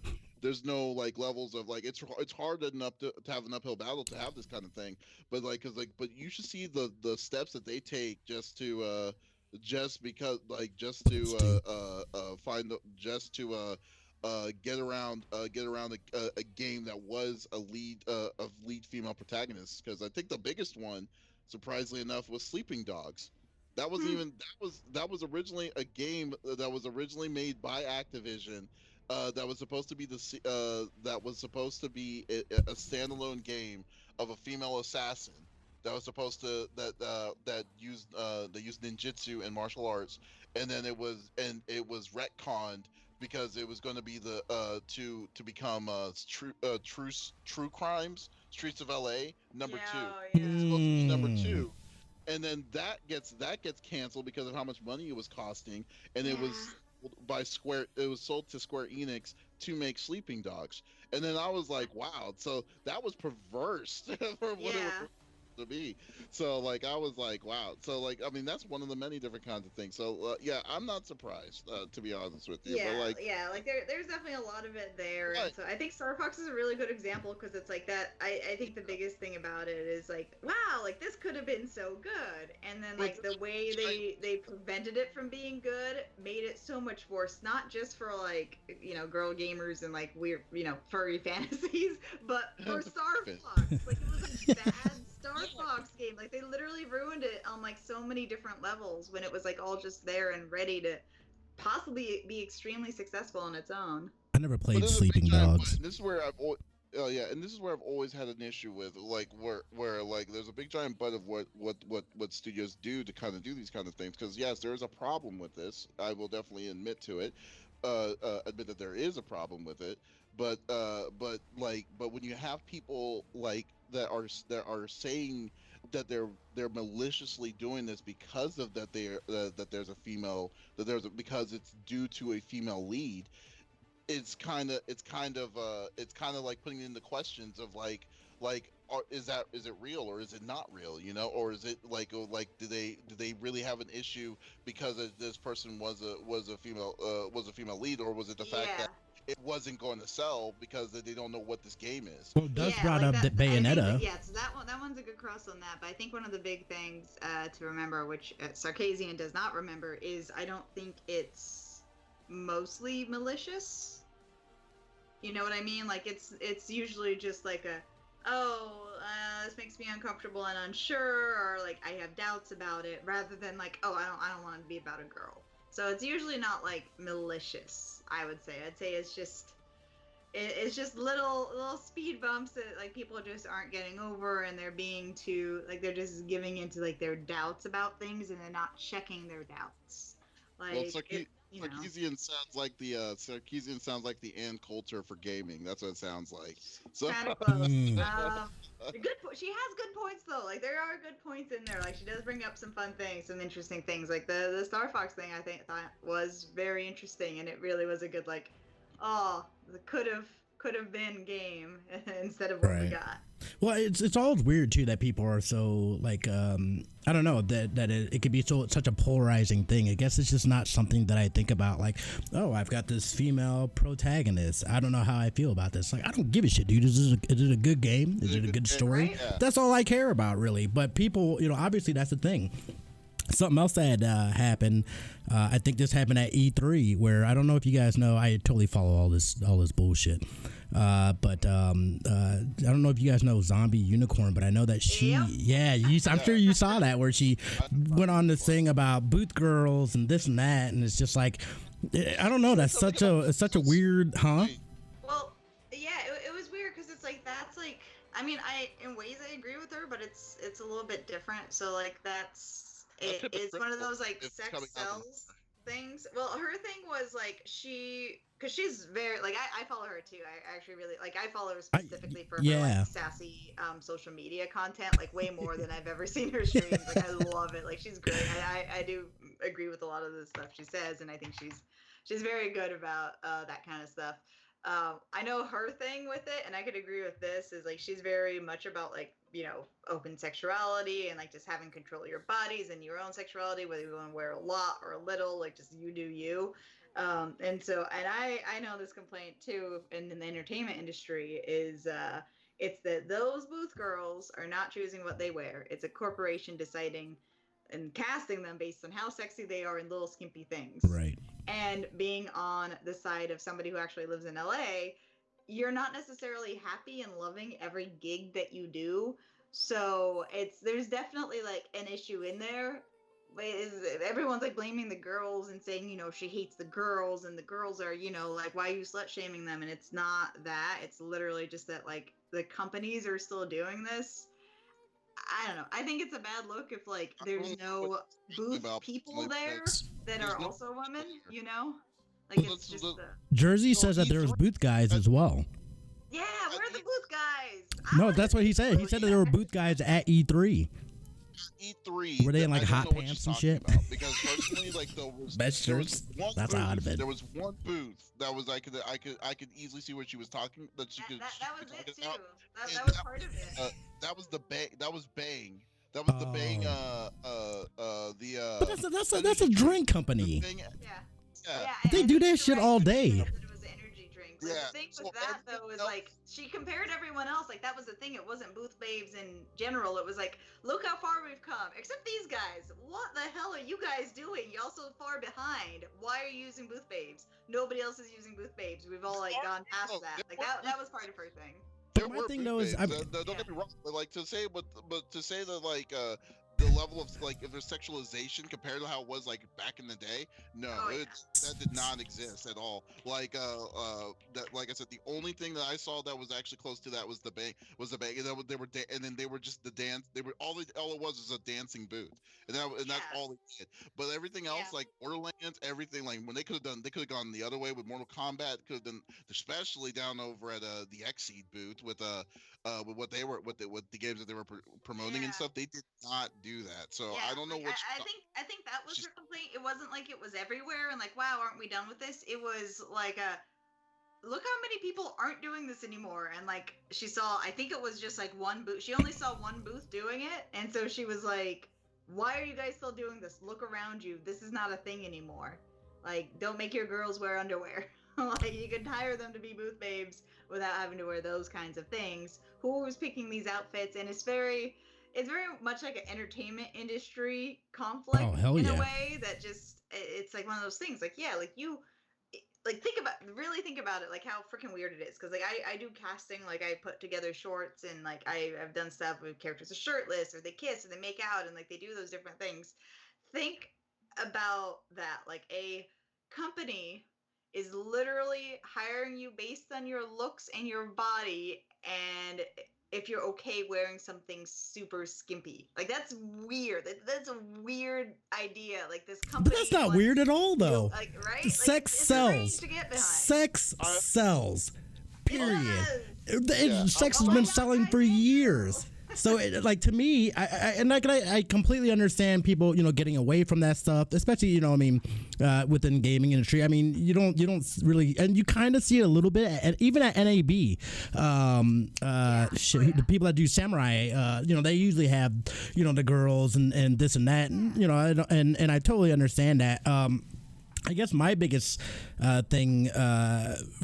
like levels of like it's hard enough to have an uphill battle to have this kind of thing, but like but you should see the steps that they take just because like find the just to get around a game that was a lead of lead female protagonists, because I think the biggest one, surprisingly enough, was Sleeping Dogs. That wasn't Hmm. even that was originally a game that was originally made by Activision. That was supposed to be a standalone game of a female assassin that was supposed to that used ninjutsu and martial arts, and then it was retconned because it was going to be the to become true crimes Streets of LA number Yeah, two. oh, It's yeah. supposed to be number Mm. two, and then that gets canceled because of how much money it was costing, and it Yeah. was it was sold to Square Enix to make Sleeping Dogs. And then I was like, wow, so that was perverse for what it was Yeah. to be. So like I was like, wow. So like I mean that's one of the many different kinds of things. So yeah, I'm not surprised to be honest with you. But like, Yeah, like there's definitely a lot of it there, and what? so I think Star Fox is a really good example because it's like that. I think the biggest thing about it is like, wow, like this could have been so good, and then But like the way they prevented it from being good made it so much worse, not just for like girl gamers and like weird furry fantasies, but for Star Fox. Like it was a bad Star Fox game. Like they literally ruined it on like so many different levels when it was like all just there and ready to possibly be extremely successful on its own. I never But played there's a big Sleeping giant but, Dogs. and this is where oh yeah, and this is where I've always had an issue with like where like there's a big giant but of what studios do to kind of do these kind of things, because yes, there is a problem with this. I will definitely admit to it, admit that there is a problem with it. But when you have people like that are saying that they're maliciously doing this because of that there's a female because it's due to a female lead, it's kind of like putting into questions of is it real or is it not real, or is it like do they really have an issue because this person was a female lead, or was it the fact Yeah. that it wasn't going to sell because they don't know what this game is. Well, Dust Yeah, brought like up the that. I think Bayonetta. yeah. So that one's a good cross on that. But I think one of the big things to remember, which Sarkazian does not remember, is I don't think it's mostly malicious. You know what I mean? Like it's usually just like this makes me uncomfortable and unsure, or like I have doubts about it, rather than like, oh, I don't want it to be about a girl. So it's usually not like malicious. I'd say it's just little speed bumps that like people just aren't getting over, and they're being too like they're just giving into like their doubts about things, and they're not checking their doubts. Well, Like Sarkeesian sounds like the Ann Coulter for gaming. That's what it sounds like. So kind of close. Mm. She has good points though. Like there are good points in there. Like she does bring up some fun things, some interesting things. Like the Star Fox thing, I thought was very interesting, and it really was a good like, oh, could have could have been game instead of what we got. Well, it's always weird too that people are so like I don't know that it could be such a polarizing thing. I guess it's just not something that I think about. Like, oh, I've got this female protagonist. I don't know how I feel about this. Like, I don't give a shit, dude. Is it a good game? Is it a good story? Right? Yeah. That's all I care about, really. But people, obviously that's the thing. Something else that happened, I think this happened at E3, where I don't know if you guys know, I totally follow all this bullshit. But I don't know if you guys know Zombie Unicorn, but I know that I'm sure you saw that, where she went on this thing about booth girls and this and that, and it's just like, I don't know, that's such a weird, huh? Well, yeah, it was weird because it's like, that's like, I mean, in ways I agree with her, but it's a little bit different. So like it's one of those like sex sells things. Well, her thing was like because she's very like I follow her too. I actually really like I follow her specifically for her like sassy social media content, like way more than I've ever seen her streams. Like I love it. Like she's great. I do agree with a lot of the stuff she says, and I think she's very good about that kind of stuff. I know her thing with it, and I could agree with this, is like she's very much about like, open sexuality and like just having control of your bodies and your own sexuality, whether you want to wear a lot or a little, like just you do you. And I know this complaint too in the entertainment industry is it's that those booth girls are not choosing what they wear. It's a corporation deciding and casting them based on how sexy they are in little skimpy things. Right. And being on the side of somebody who actually lives in LA, you're not necessarily happy and loving every gig that you do. So there's definitely like an issue in there. Everyone's like blaming the girls and saying, she hates the girls and the girls are, like, why are you slut shaming them? And it's not that. It's literally just that like the companies are still doing this. I don't know. I think it's a bad look if like there's no booth people there that are also women, Like it's just Jersey says that there's booth guys as well. Yeah, where are the booth guys? No, that's what he said. He said that there were booth guys at E3. E3 were they in like hot pants and shit? Because personally, like best shirts. That's how I'd been. There was one booth that was I could easily see what she was talking that she could. That was it too. That was part of it. That was the bang. That was Bang. That was the Bang. But that's a drink company. Yeah. They do that shit all day. So the thing with that though is like she compared everyone else. Like that was the thing. It wasn't booth babes in general. It was like, look how far we've come. Except these guys. What the hell are you guys doing? You're so far behind. Why are you using booth babes? Nobody else is using booth babes. We've all like gone past that. Like that was part of her thing. But my thing though is, don't get me wrong. But like to say that like the level of like if there's sexualization compared to how it was like back in the day, no, that did not exist at all. Like that, like I said, the only thing that I saw that was actually close to that was the bang. And then they were just the dance. They were all it was a dancing booth, and that's all they did. But everything else, like Borderlands, everything like when they could have gone the other way with Mortal Kombat, could have done, especially down over at the Xseed booth with what they were with the games that they were promoting and stuff. They did not do that. So I don't know what I think that was her complaint. It wasn't like it was everywhere and like, wow, aren't we done with this? It was like look how many people aren't doing this anymore. And like she saw, I think it was just like one booth. She only saw one booth doing it, and so she was like, why are you guys still doing this? Look around you. This is not a thing anymore. Like, don't make your girls wear underwear. Like, you can hire them to be booth babes without having to wear those kinds of things. Who was picking these outfits? And it's very much like an entertainment industry conflict in a way that just, it's like one of those things. Like, yeah, like you, like think about it, like how freaking weird it is. Cause like I do casting, like I put together shorts and like I've done stuff with characters are shirtless or they kiss or they make out and like they do those different things. Think about that. Like a company is literally hiring you based on your looks and your body, and if you're okay wearing something super skimpy. Like that's weird. That's a weird idea. Like this company. But that's not weird at all though. Like, right? Sex sells. Sex sells. Period. Sex has been selling for years. So, like to me, I completely understand people, getting away from that stuff, especially, within gaming industry. I mean, you don't really, and you kind of see it a little bit, even at NAB. The people that do Samurai, they usually have, the girls and this and that, and I totally understand that. I guess my biggest thing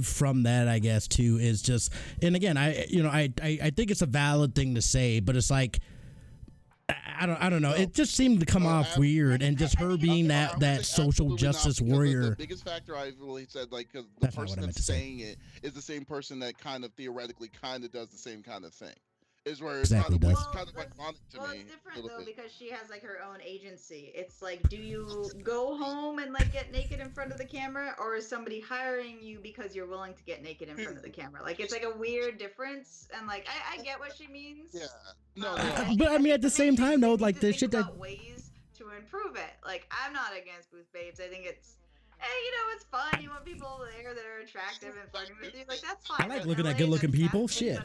from that, I guess, too, is just, and again, I think it's a valid thing to say, but it's like, I don't know. It just seemed to come off weird, and just her being that social justice warrior. The biggest factor I really said, like, because the person that's saying it is the same person that kind of theoretically kind of does the same kind of thing. Is where it's exactly kind does. of ironic to me. It's different though because she has like her own agency. It's like, do you go home and like get naked in front of the camera, or is somebody hiring you because you're willing to get naked in front of the camera? Like, it's like a weird difference, and like I get what she means. Yeah. No. But I mean, at the same time, though, like the shit that ways to improve it. Like, I'm not against booth babes. I think it's. Hey, it's fun. You want people there that are attractive and flirting with you. Like, that's fine. I like looking at good-looking people. Shit.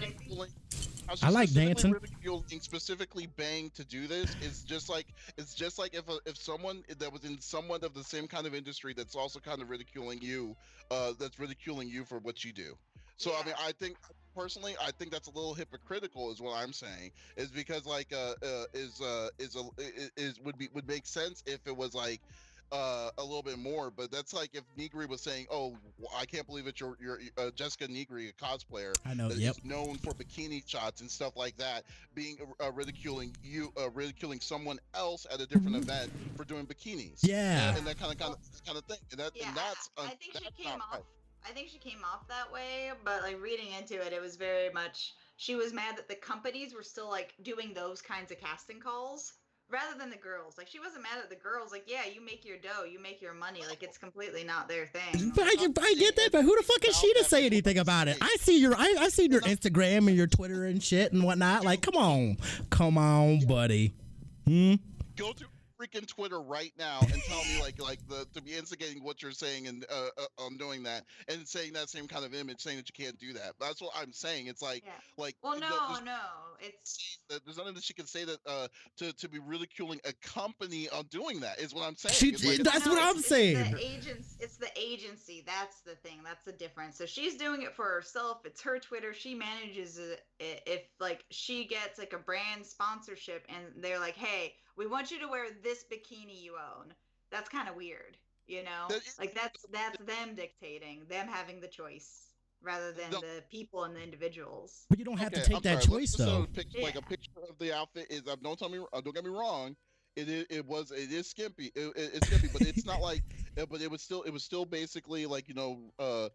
I like dancing. Ridiculing specifically Bang to do this is just like if someone that was in somewhat of the same kind of industry that's also kind of ridiculing you, that's ridiculing you for what you do. So yeah. I mean, I think personally, I think that's a little hypocritical, is what I'm saying. Is because like would make sense if it was like. A little bit more, but that's like if Negri was saying, "Oh, I can't believe that you're Jessica Negri, a cosplayer, I know, that yep, is known for bikini shots and stuff like that, being ridiculing you, ridiculing someone else at a different event for doing bikinis, yeah, and that kind of thing, and that's I think that's she came off. right. I think she came off that way, but like reading into it, it was very much she was mad that the companies were still like doing those kinds of casting calls. Rather than the girls. Like, she wasn't mad at the girls. Like, yeah, you make your dough, you make your money. Like, it's completely not their thing. But I get that, but who the fuck is she to say anything about it? I see your Instagram and your Twitter and shit and whatnot. Like, come on, buddy. Go to freaking Twitter right now and tell me to be instigating what you're saying and doing that and saying that same kind of image, saying that you can't do that. That's what I'm saying. It's like well, no, it's there's nothing that she can say that to be ridiculing a company on doing that is what I'm saying. That's what I'm saying. It's the agency. That's the thing. That's the difference. So she's doing it for herself. It's her Twitter. She manages it. If like she gets like a brand sponsorship and they're like, hey, we want you to wear this bikini you own. That's kind of weird, like that's them dictating, them having the choice rather than the people and the individuals. But you don't have to take that choice though. Like a picture of the outfit is. Don't get me wrong. It is skimpy. It's skimpy, but it's not like. But it was still basically like the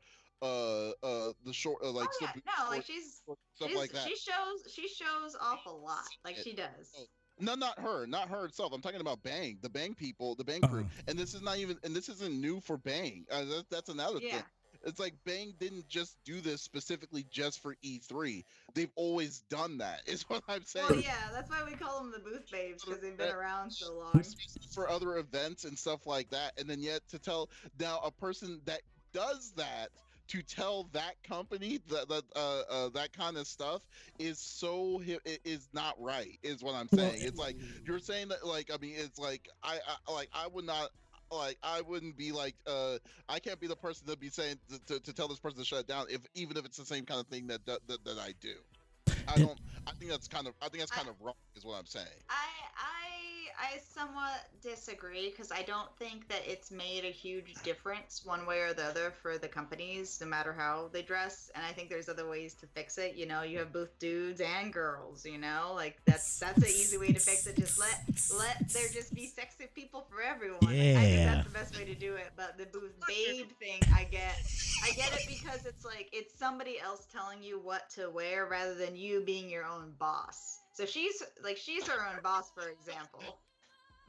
short stuff like that. She shows off a lot, like she does. No, not her herself. I'm talking about Bang, the Bang people, the Bang crew, and this isn't new for Bang. That's another thing. It's like Bang didn't just do this specifically just for E3. They've always done that, is what I'm saying. Well, yeah, that's why we call them the booth babes, because they've been around so long. For other events and stuff like that, and then yet to tell now a person that does that to tell that company that kind of stuff is not right, is what I'm saying. It's like you're saying that, like, I mean, it's like I would not. Like, I wouldn't be like, I can't be the person to be saying to tell this person to shut it down, even if it's the same kind of thing that I do. I think that's kind of wrong, is what I'm saying. I somewhat disagree, because I don't think that it's made a huge difference one way or the other for the companies, no matter how they dress. And I think there's other ways to fix it. You have both dudes and girls. Like that's an easy way to fix it. Just let there just be sexy people for everyone. Yeah. I think that's the best way to do it. But the booth babe thing, I get it, because it's like it's somebody else telling you what to wear rather than you being your own boss. So she's her own boss, for example.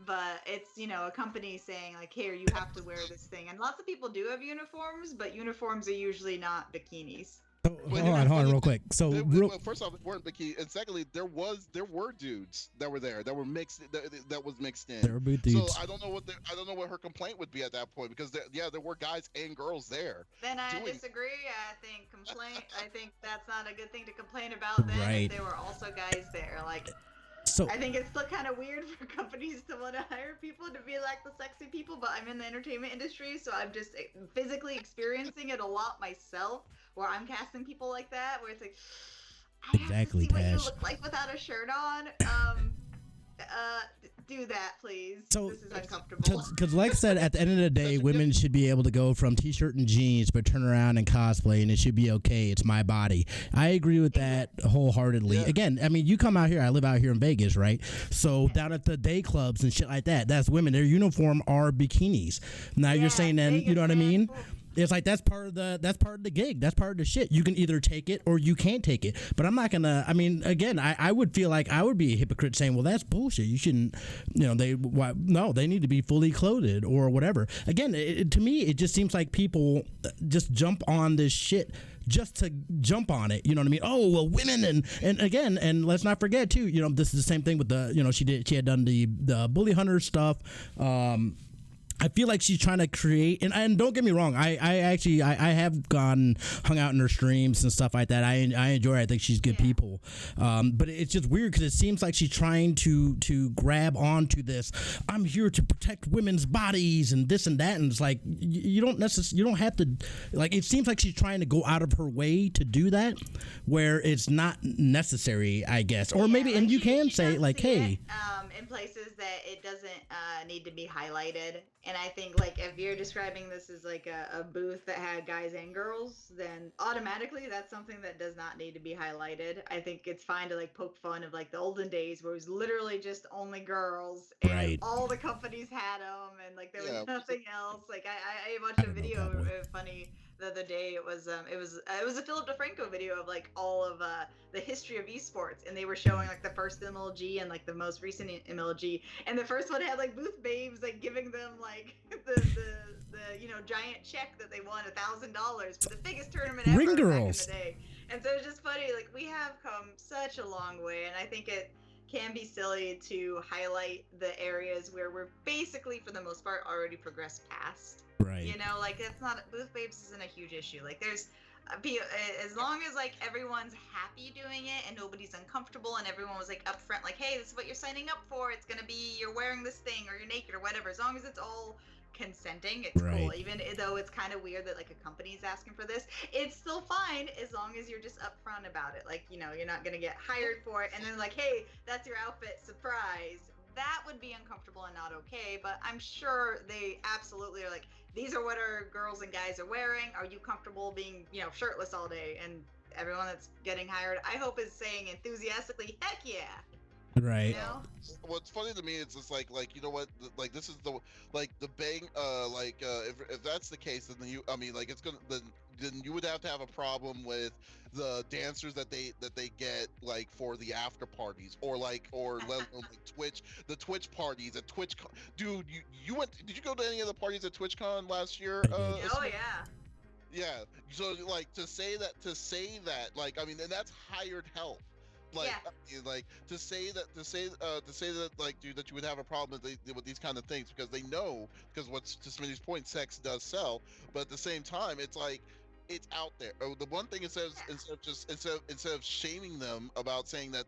But it's, a company saying, like, here, you have to wear this thing. And lots of people do have uniforms, but uniforms are usually not bikinis. Oh, hold on, real quick. So, well, first off, they weren't bikini, and secondly, there were dudes that were there that were mixed that was mixed in. there were both So dudes. I don't know what her complaint would be at that point, because there were guys and girls there. Then I disagree. I think that's not a good thing to complain about. Then Right. if there were also guys there, like. So I think it's still kind of weird for companies to want to hire people to be like the sexy people, but I'm in the entertainment industry, so I'm just physically experiencing it a lot myself, where I'm casting people like that, where it's like, I Exactly, have to see what you Tash. look like without a shirt on. Do that, please. So, this is uncomfortable. Because, like I said, at the end of the day, women should be able to go from t-shirt and jeans, but turn around and cosplay, and it should be okay. It's my body. I agree with that wholeheartedly. Yeah. Again, I mean, you come out here. I live out here in Vegas, right? So down at the day clubs and shit like that, that's women. Their uniform are bikinis. Now you're saying then, you know what I mean? It's like that's part of the gig. That's part of the shit. You can either take it or you can't take it. But I'm not gonna. I mean, again, I would feel like I would be a hypocrite saying, well, that's bullshit. You shouldn't. You know, they need to be fully clothed or whatever. Again, to me, it just seems like people just jump on this shit just to jump on it. You know what I mean? Oh, well, women and again, and let's not forget too. You know, this is the same thing with the. You know, she had done the bully hunter stuff. I feel like she's trying to create, and don't get me wrong, I have hung out in her streams and stuff like that. I enjoy her. I think she's good people. But it's just weird because it seems like she's trying to grab onto this. I'm here to protect women's bodies and this and that, and it's like you don't have to. Like, it seems like she's trying to go out of her way to do that, where it's not necessary, I guess. Or maybe, and you can say like, hey, in places that it doesn't need to be highlighted. And I think, like, if you're describing this as like a booth that had guys and girls, then automatically that's something that does not need to be highlighted. I think it's fine to like poke fun of like the olden days where it was literally just only girls, and Right. all the companies had them, and like there was Yeah. nothing else. Like I watched a video funny the other day. It was a Philip DeFranco video of like all of the history of esports, and they were showing like the first MLG and like the most recent MLG, and the first one had like booth babes like giving them like the giant check that they won $1,000 for the biggest tournament ever Ring back in girls. the day. And so it's just funny, like we have come such a long way, and I think it can be silly to highlight the areas where we're basically for the most part already progressed past. right. You know, like it's not, booth babes isn't a huge issue. Like there's as long as like everyone's happy doing it and nobody's uncomfortable and everyone was like upfront, like, hey, this is what you're signing up for. It's gonna be you're wearing this thing or you're naked or whatever. As long as it's all consenting, it's Right. cool. Even though it's kind of weird that like a company's asking for this, it's still fine as long as you're just upfront about it. Like, you know, you're not gonna get hired for it and then like, hey, that's your outfit, surprise. That would be uncomfortable and not okay, but I'm sure they absolutely are like, these are what our girls and guys are wearing. Are you comfortable being, you know, shirtless all day? And everyone that's getting hired, I hope, is saying enthusiastically, heck yeah. Right. You know? What's funny to me is just like you know what, like this is the bang if that's the case, then it's gonna then you would have to have a problem with the dancers that they get like for the after parties or let alone like the Twitch parties at TwitchCon. Dude, did you go to any of the parties at TwitchCon last year? Oh yeah. Yeah. So like to say that like, I mean, and that's hired help. Like, Yeah. like to say that like, dude, that you would have a problem with these kind of things because they know, because what's to Smitty's point, sex does sell, but at the same time, it's like, it's out there. Oh, the one thing it says, instead of shaming them about saying that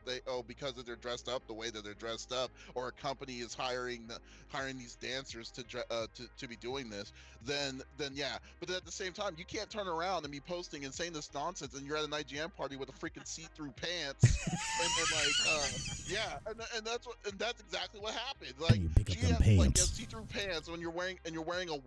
because they're dressed up the way that they're dressed up, or a company is hiring these dancers to be doing this, then yeah. But then at the same time, you can't turn around and be posting and saying this nonsense, and you're at an IGN party with a freaking see-through pants, and then like and that's exactly what happened. Like, you pick up she them has like pants. see-through pants when you're wearing a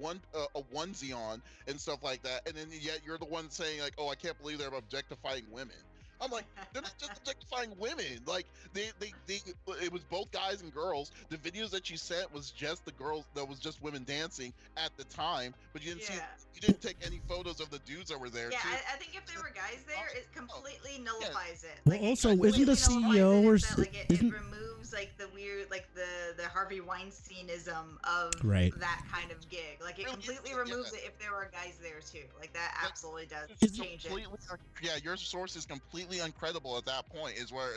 onesie on and stuff like that, and then yet you're the one saying like, oh, I can't believe they're objectifying women. I'm like, they're not just objectifying women. Like it was both guys and girls. The videos that you sent was just the girls. That was just women dancing at the time. But you didn't see. You didn't take any photos of the dudes that were there. Yeah, too. I think if there were guys there, it completely nullifies it. Well, Like, also, it isn't the completely CEO or nullifies it, like it isn't removes like the weird, like the Harvey Weinsteinism of Right. that kind of gig. Like it completely removes it if there were guys there too. Like that absolutely does change it. Yeah, your source is completely uncredible at that point. Is what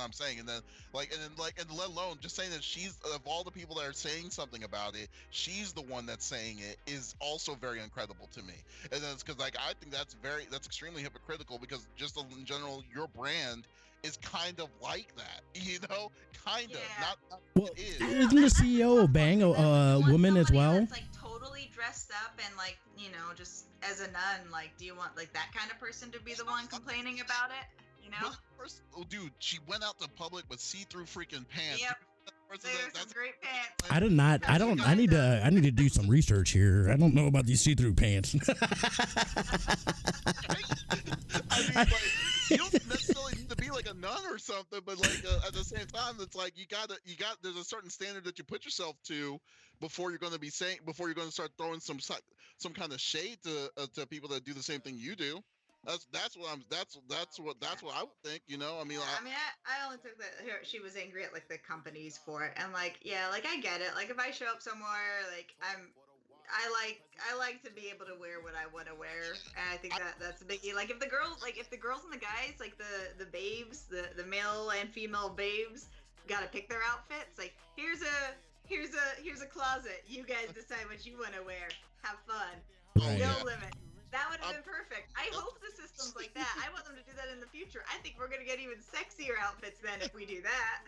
I'm saying. And then and let alone just saying that she's, of all the people that are saying something about it, she's the one that's saying it is also very uncredible to me. And then it's because like I think that's extremely hypocritical, because just in general your brand is kind of like that, kind of not well, it is. isn't the CEO of Bang a woman as well? That's like totally dressed up and like, just as a nun. Like, do you want like that kind of person to be the one complaining about it? First, dude, she went out to public with see-through freaking pants. Yep. That's great pants. I need to do some research here. I don't know about these see-through pants. I mean, like, you don't necessarily need to be like a nun or something, but like at the same time, it's like there's a certain standard that you put yourself to before you're going to start throwing some kind of shade to people that do the same thing you do. That's what I would think. I mean, I only took that she was angry at like the companies for it, and like, yeah, like I get it. Like if I show up somewhere, like I like to be able to wear what I want to wear, and I think that's a biggie. Like if the girls and the guys, like the babes, the male and female babes, gotta pick their outfits. Like here's a closet. You guys decide what you want to wear. Have fun. No limit. That would have been perfect. I hope the system's like that. I want them to do that in the future. I think we're gonna get even sexier outfits then if we do that.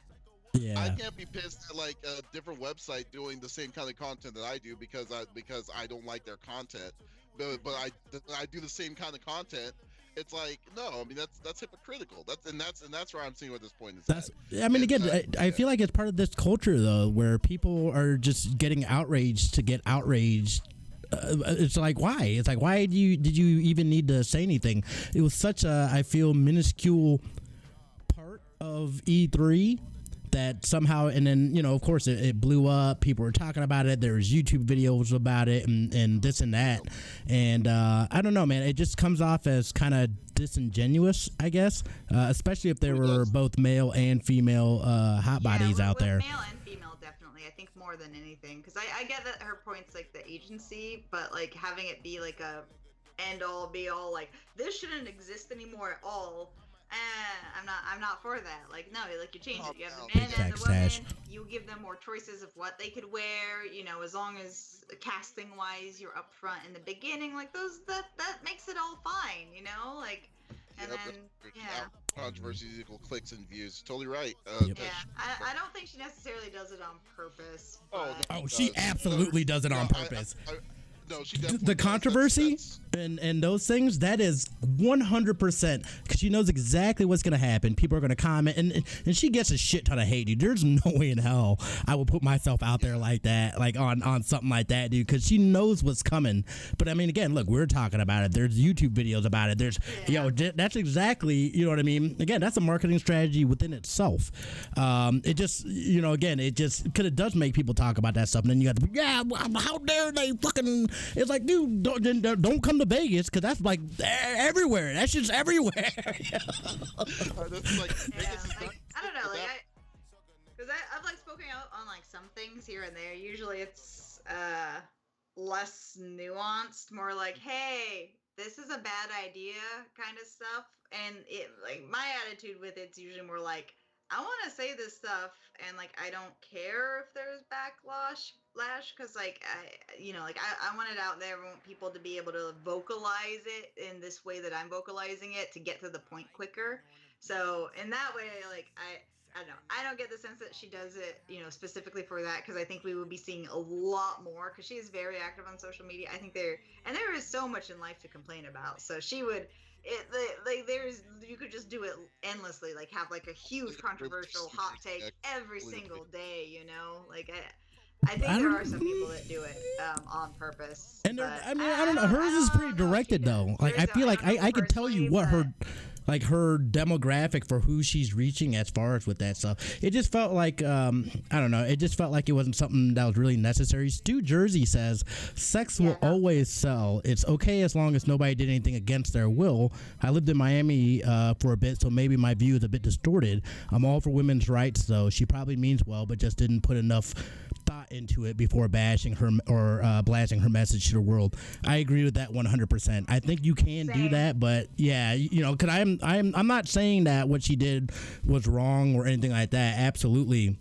Yeah. I can't be pissed at like a different website doing the same kind of content that I do because I don't like their content, but I do the same kind of content. It's like, no, I mean that's hypocritical. That's where I'm seeing what this point is. I mean, again, I feel like it's part of this culture though, where people are just getting outraged to get outraged. It's like, why? It's like, why did you even need to say anything? It was such a, I feel, minuscule part of E3 that somehow, and then, of course it blew up. People were talking about it. There was YouTube videos about it and this and that. And I don't know, man. It just comes off as kind of disingenuous, I guess, especially if there were both male and female hot bodies out there. Male and female, definitely. I think more than anything, because I get that her point's like the agency, but like having it be like a end all be all, like this shouldn't exist anymore at all. I'm not for that. Like, no, like you change it. You have the men and the women. You give them more choices of what they could wear. As long as casting wise, you're up front in the beginning. Like that makes it all fine. Like, and then controversies equal clicks and views. Totally right. I don't think she necessarily does it on purpose. She absolutely does it on purpose. No, she definitely the controversy and those things, that is 100%, because she knows exactly what's going to happen. People are going to comment, and she gets a shit ton of hate, dude. There's no way in hell I would put myself out there like that, like on something like that, dude, because she knows what's coming. But I mean, again, look, we're talking about it. There's YouTube videos about it. There's, that's exactly, you know what I mean? Again, that's a marketing strategy within itself. It just, again, it just, because it does make people talk about that stuff, and then you got, how dare they fucking. It's like, dude, don't come to Vegas, because that's like everywhere. That shit's everywhere. I don't know, like because I've like spoken out on like some things here and there. Usually it's less nuanced, more like, hey, this is a bad idea kind of stuff. And it, like, my attitude with it's usually more like, I want to say this stuff, and like I don't care if there's backlash, because like I want it out there. I want people to be able to vocalize it in this way that I'm vocalizing it to get to the point quicker. So in that way, like I don't know. I don't get the sense that she does it, specifically for that, because I think we would be seeing a lot more, because she is very active on social media. I think there is so much in life to complain about. So she would. You could just do it endlessly, like have like a huge controversial hot take every single day, like I think there are some people that do it on purpose. And I don't know, hers is pretty directed though. Like I feel like I could tell you what her like her demographic for who she's reaching as far as with that stuff. It just felt like I don't know. It just felt like it wasn't something that was really necessary. Stu Jersey says sex will always sell. It's okay as long as nobody did anything against their will. I lived in Miami for a bit, so maybe my view is a bit distorted. I'm all for women's rights, though. She probably means well, but just didn't put enough thought into it before bashing her or blasting her message to the world. I agree with that 100%. I think you can do that, but yeah, you know, because I'm not saying that what she did was wrong or anything like that. Absolutely.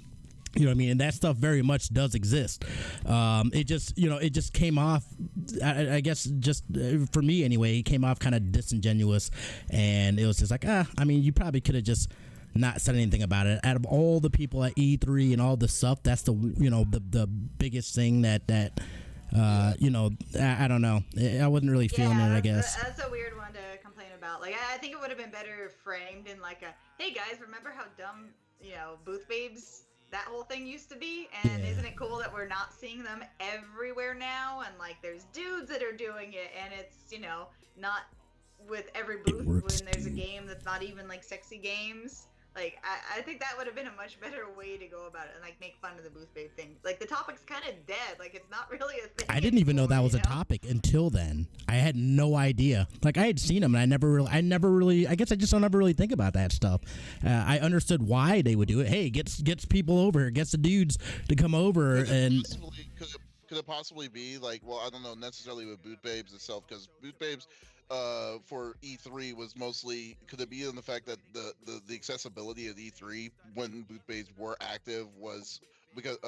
You know what I mean? And that stuff very much does exist. It just, you know, it just came off, I guess, just for me anyway, it came off kind of disingenuous. And it was just like, I mean, you probably could have just not said anything about it. Out of all the people at E3 and all the stuff, that's the, you know, the biggest thing that you know, I don't know. I wasn't really feeling it, I guess. That's a weird one to complain about. Like, I think it would have been better framed in like a, hey guys, remember how dumb, you know, booth babes, that whole thing used to be? And isn't it cool that we're not seeing them everywhere now? And like, there's dudes that are doing it, and it's, you know, not with every booth when there's a game that's not even like sexy games. Like, I think that would have been a much better way to go about it and, like, make fun of the booth babe thing. Like, the topic's kind of dead. Like, it's not really a thing. I didn't even know that was a topic until then. I had no idea. Like, I had seen them, and I never really, I guess I just don't ever really think about that stuff. I understood why they would do it. Hey, gets people over, gets the dudes to come over, and... Could it possibly be, like, well, I don't know necessarily with boot babes itself, because boot babes... for E3 was mostly, could it be in the fact that the accessibility of E3 when boot babes were active was because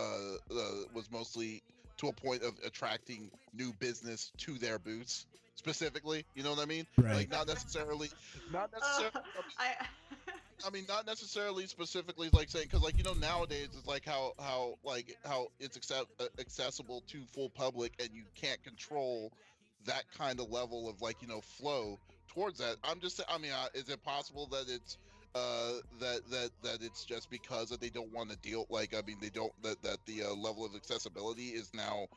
was mostly to a point of attracting new business to their booths specifically, you know what I mean? Right. Like not necessarily I mean, not necessarily specifically like saying, because like, you know, nowadays it's like how it's accessible to full public, and you can't control that kind of level of, like, you know, flow towards that. I'm just, I mean, is it possible that it's that it's just because that they don't want to deal, like, I mean, they don't, that the level of accessibility is now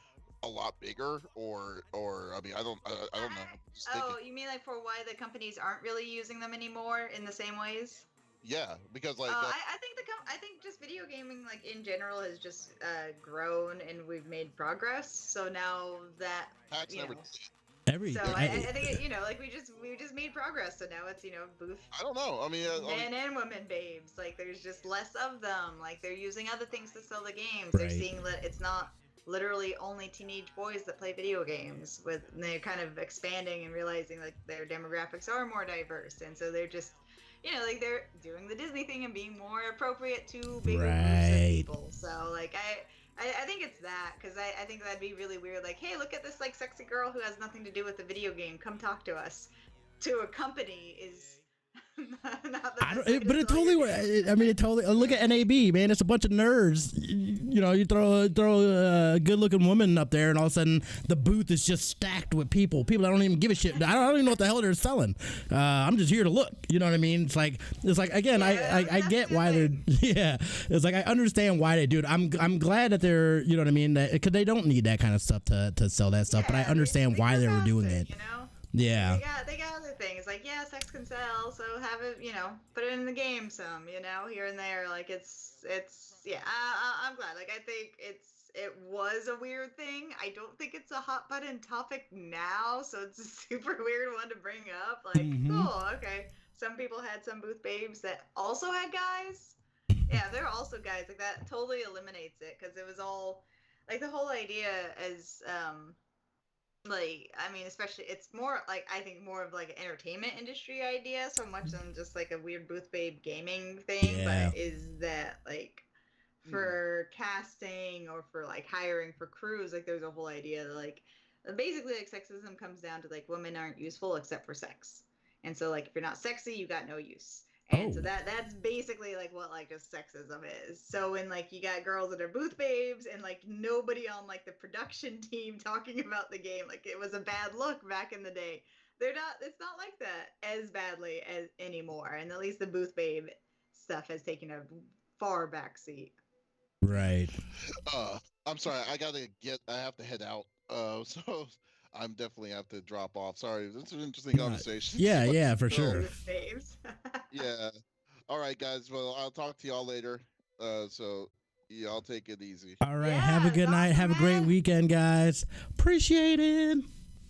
a lot bigger, or I mean, I don't know. You mean like for why the companies aren't really using them anymore in the same ways? Yeah, because like I think just video gaming, like, in general, has just grown, and we've made progress. So now that I think it, you know, like we just made progress. So now it's, you know, booth. I don't know. I mean, men and women babes. Like, there's just less of them. Like, they're using other things to sell the games. Right. They're seeing that it's not literally only teenage boys that play video games. And they're kind of expanding and realizing like their demographics are more diverse, and so they're just, you know, like, they're doing the Disney thing and being more appropriate to bigger groups of people. So, like, I think it's that, because I think that'd be really weird. Like, hey, look at this, like, sexy girl who has nothing to do with the video game. Come talk to us. To a company is not the but it totally, I mean, it totally, look at NAB, man. It's a bunch of nerds. You know, you throw a good-looking woman up there, and all of a sudden, the booth is just stacked with people that don't even give a shit. I don't even know what the hell they're selling. I'm just here to look. You know what I mean? It's like again, I get why they're, yeah. It's like, I understand why they do it. I'm glad that they're, you know what I mean, because they don't need that kind of stuff to sell that stuff. But I understand why they were doing it. You know? Yeah. They got other things. Like, yeah, sex can sell, so have it, you know, put it in the game some, you know, here and there. Like, it's yeah, I'm glad. Like, I think it was a weird thing. I don't think it's a hot button topic now, so it's a super weird one to bring up. Like, cool, okay. Some people had some booth babes that also had guys. Yeah, they're also guys. Like, that totally eliminates it, because it was all, like, the whole idea is, like, I mean, especially, it's more like, I think more of like an entertainment industry idea, so much than just like a weird booth babe gaming thing. But is that, like, for casting or for like hiring for crews, like, there's a whole idea that, like, basically, like, sexism comes down to, like, women aren't useful except for sex, and so, like, if you're not sexy, you got no use. And so that's basically, like, what, like, just sexism is. So when, like, you got girls that are booth babes and, like, nobody on, like, the production team talking about the game, like, it was a bad look back in the day. It's not like that as badly as anymore. And at least the booth babe stuff has taken a far back seat. Right. I'm sorry, I have to head out. So I'm definitely have to drop off. Sorry, this is an interesting conversation. Yeah, for So, sure. Saves. yeah. All right, guys. Well, I'll talk to y'all later. So y'all take it easy. All right. Have a Yeah, good it's night. awesome, Have a great man. weekend, guys. Appreciate it.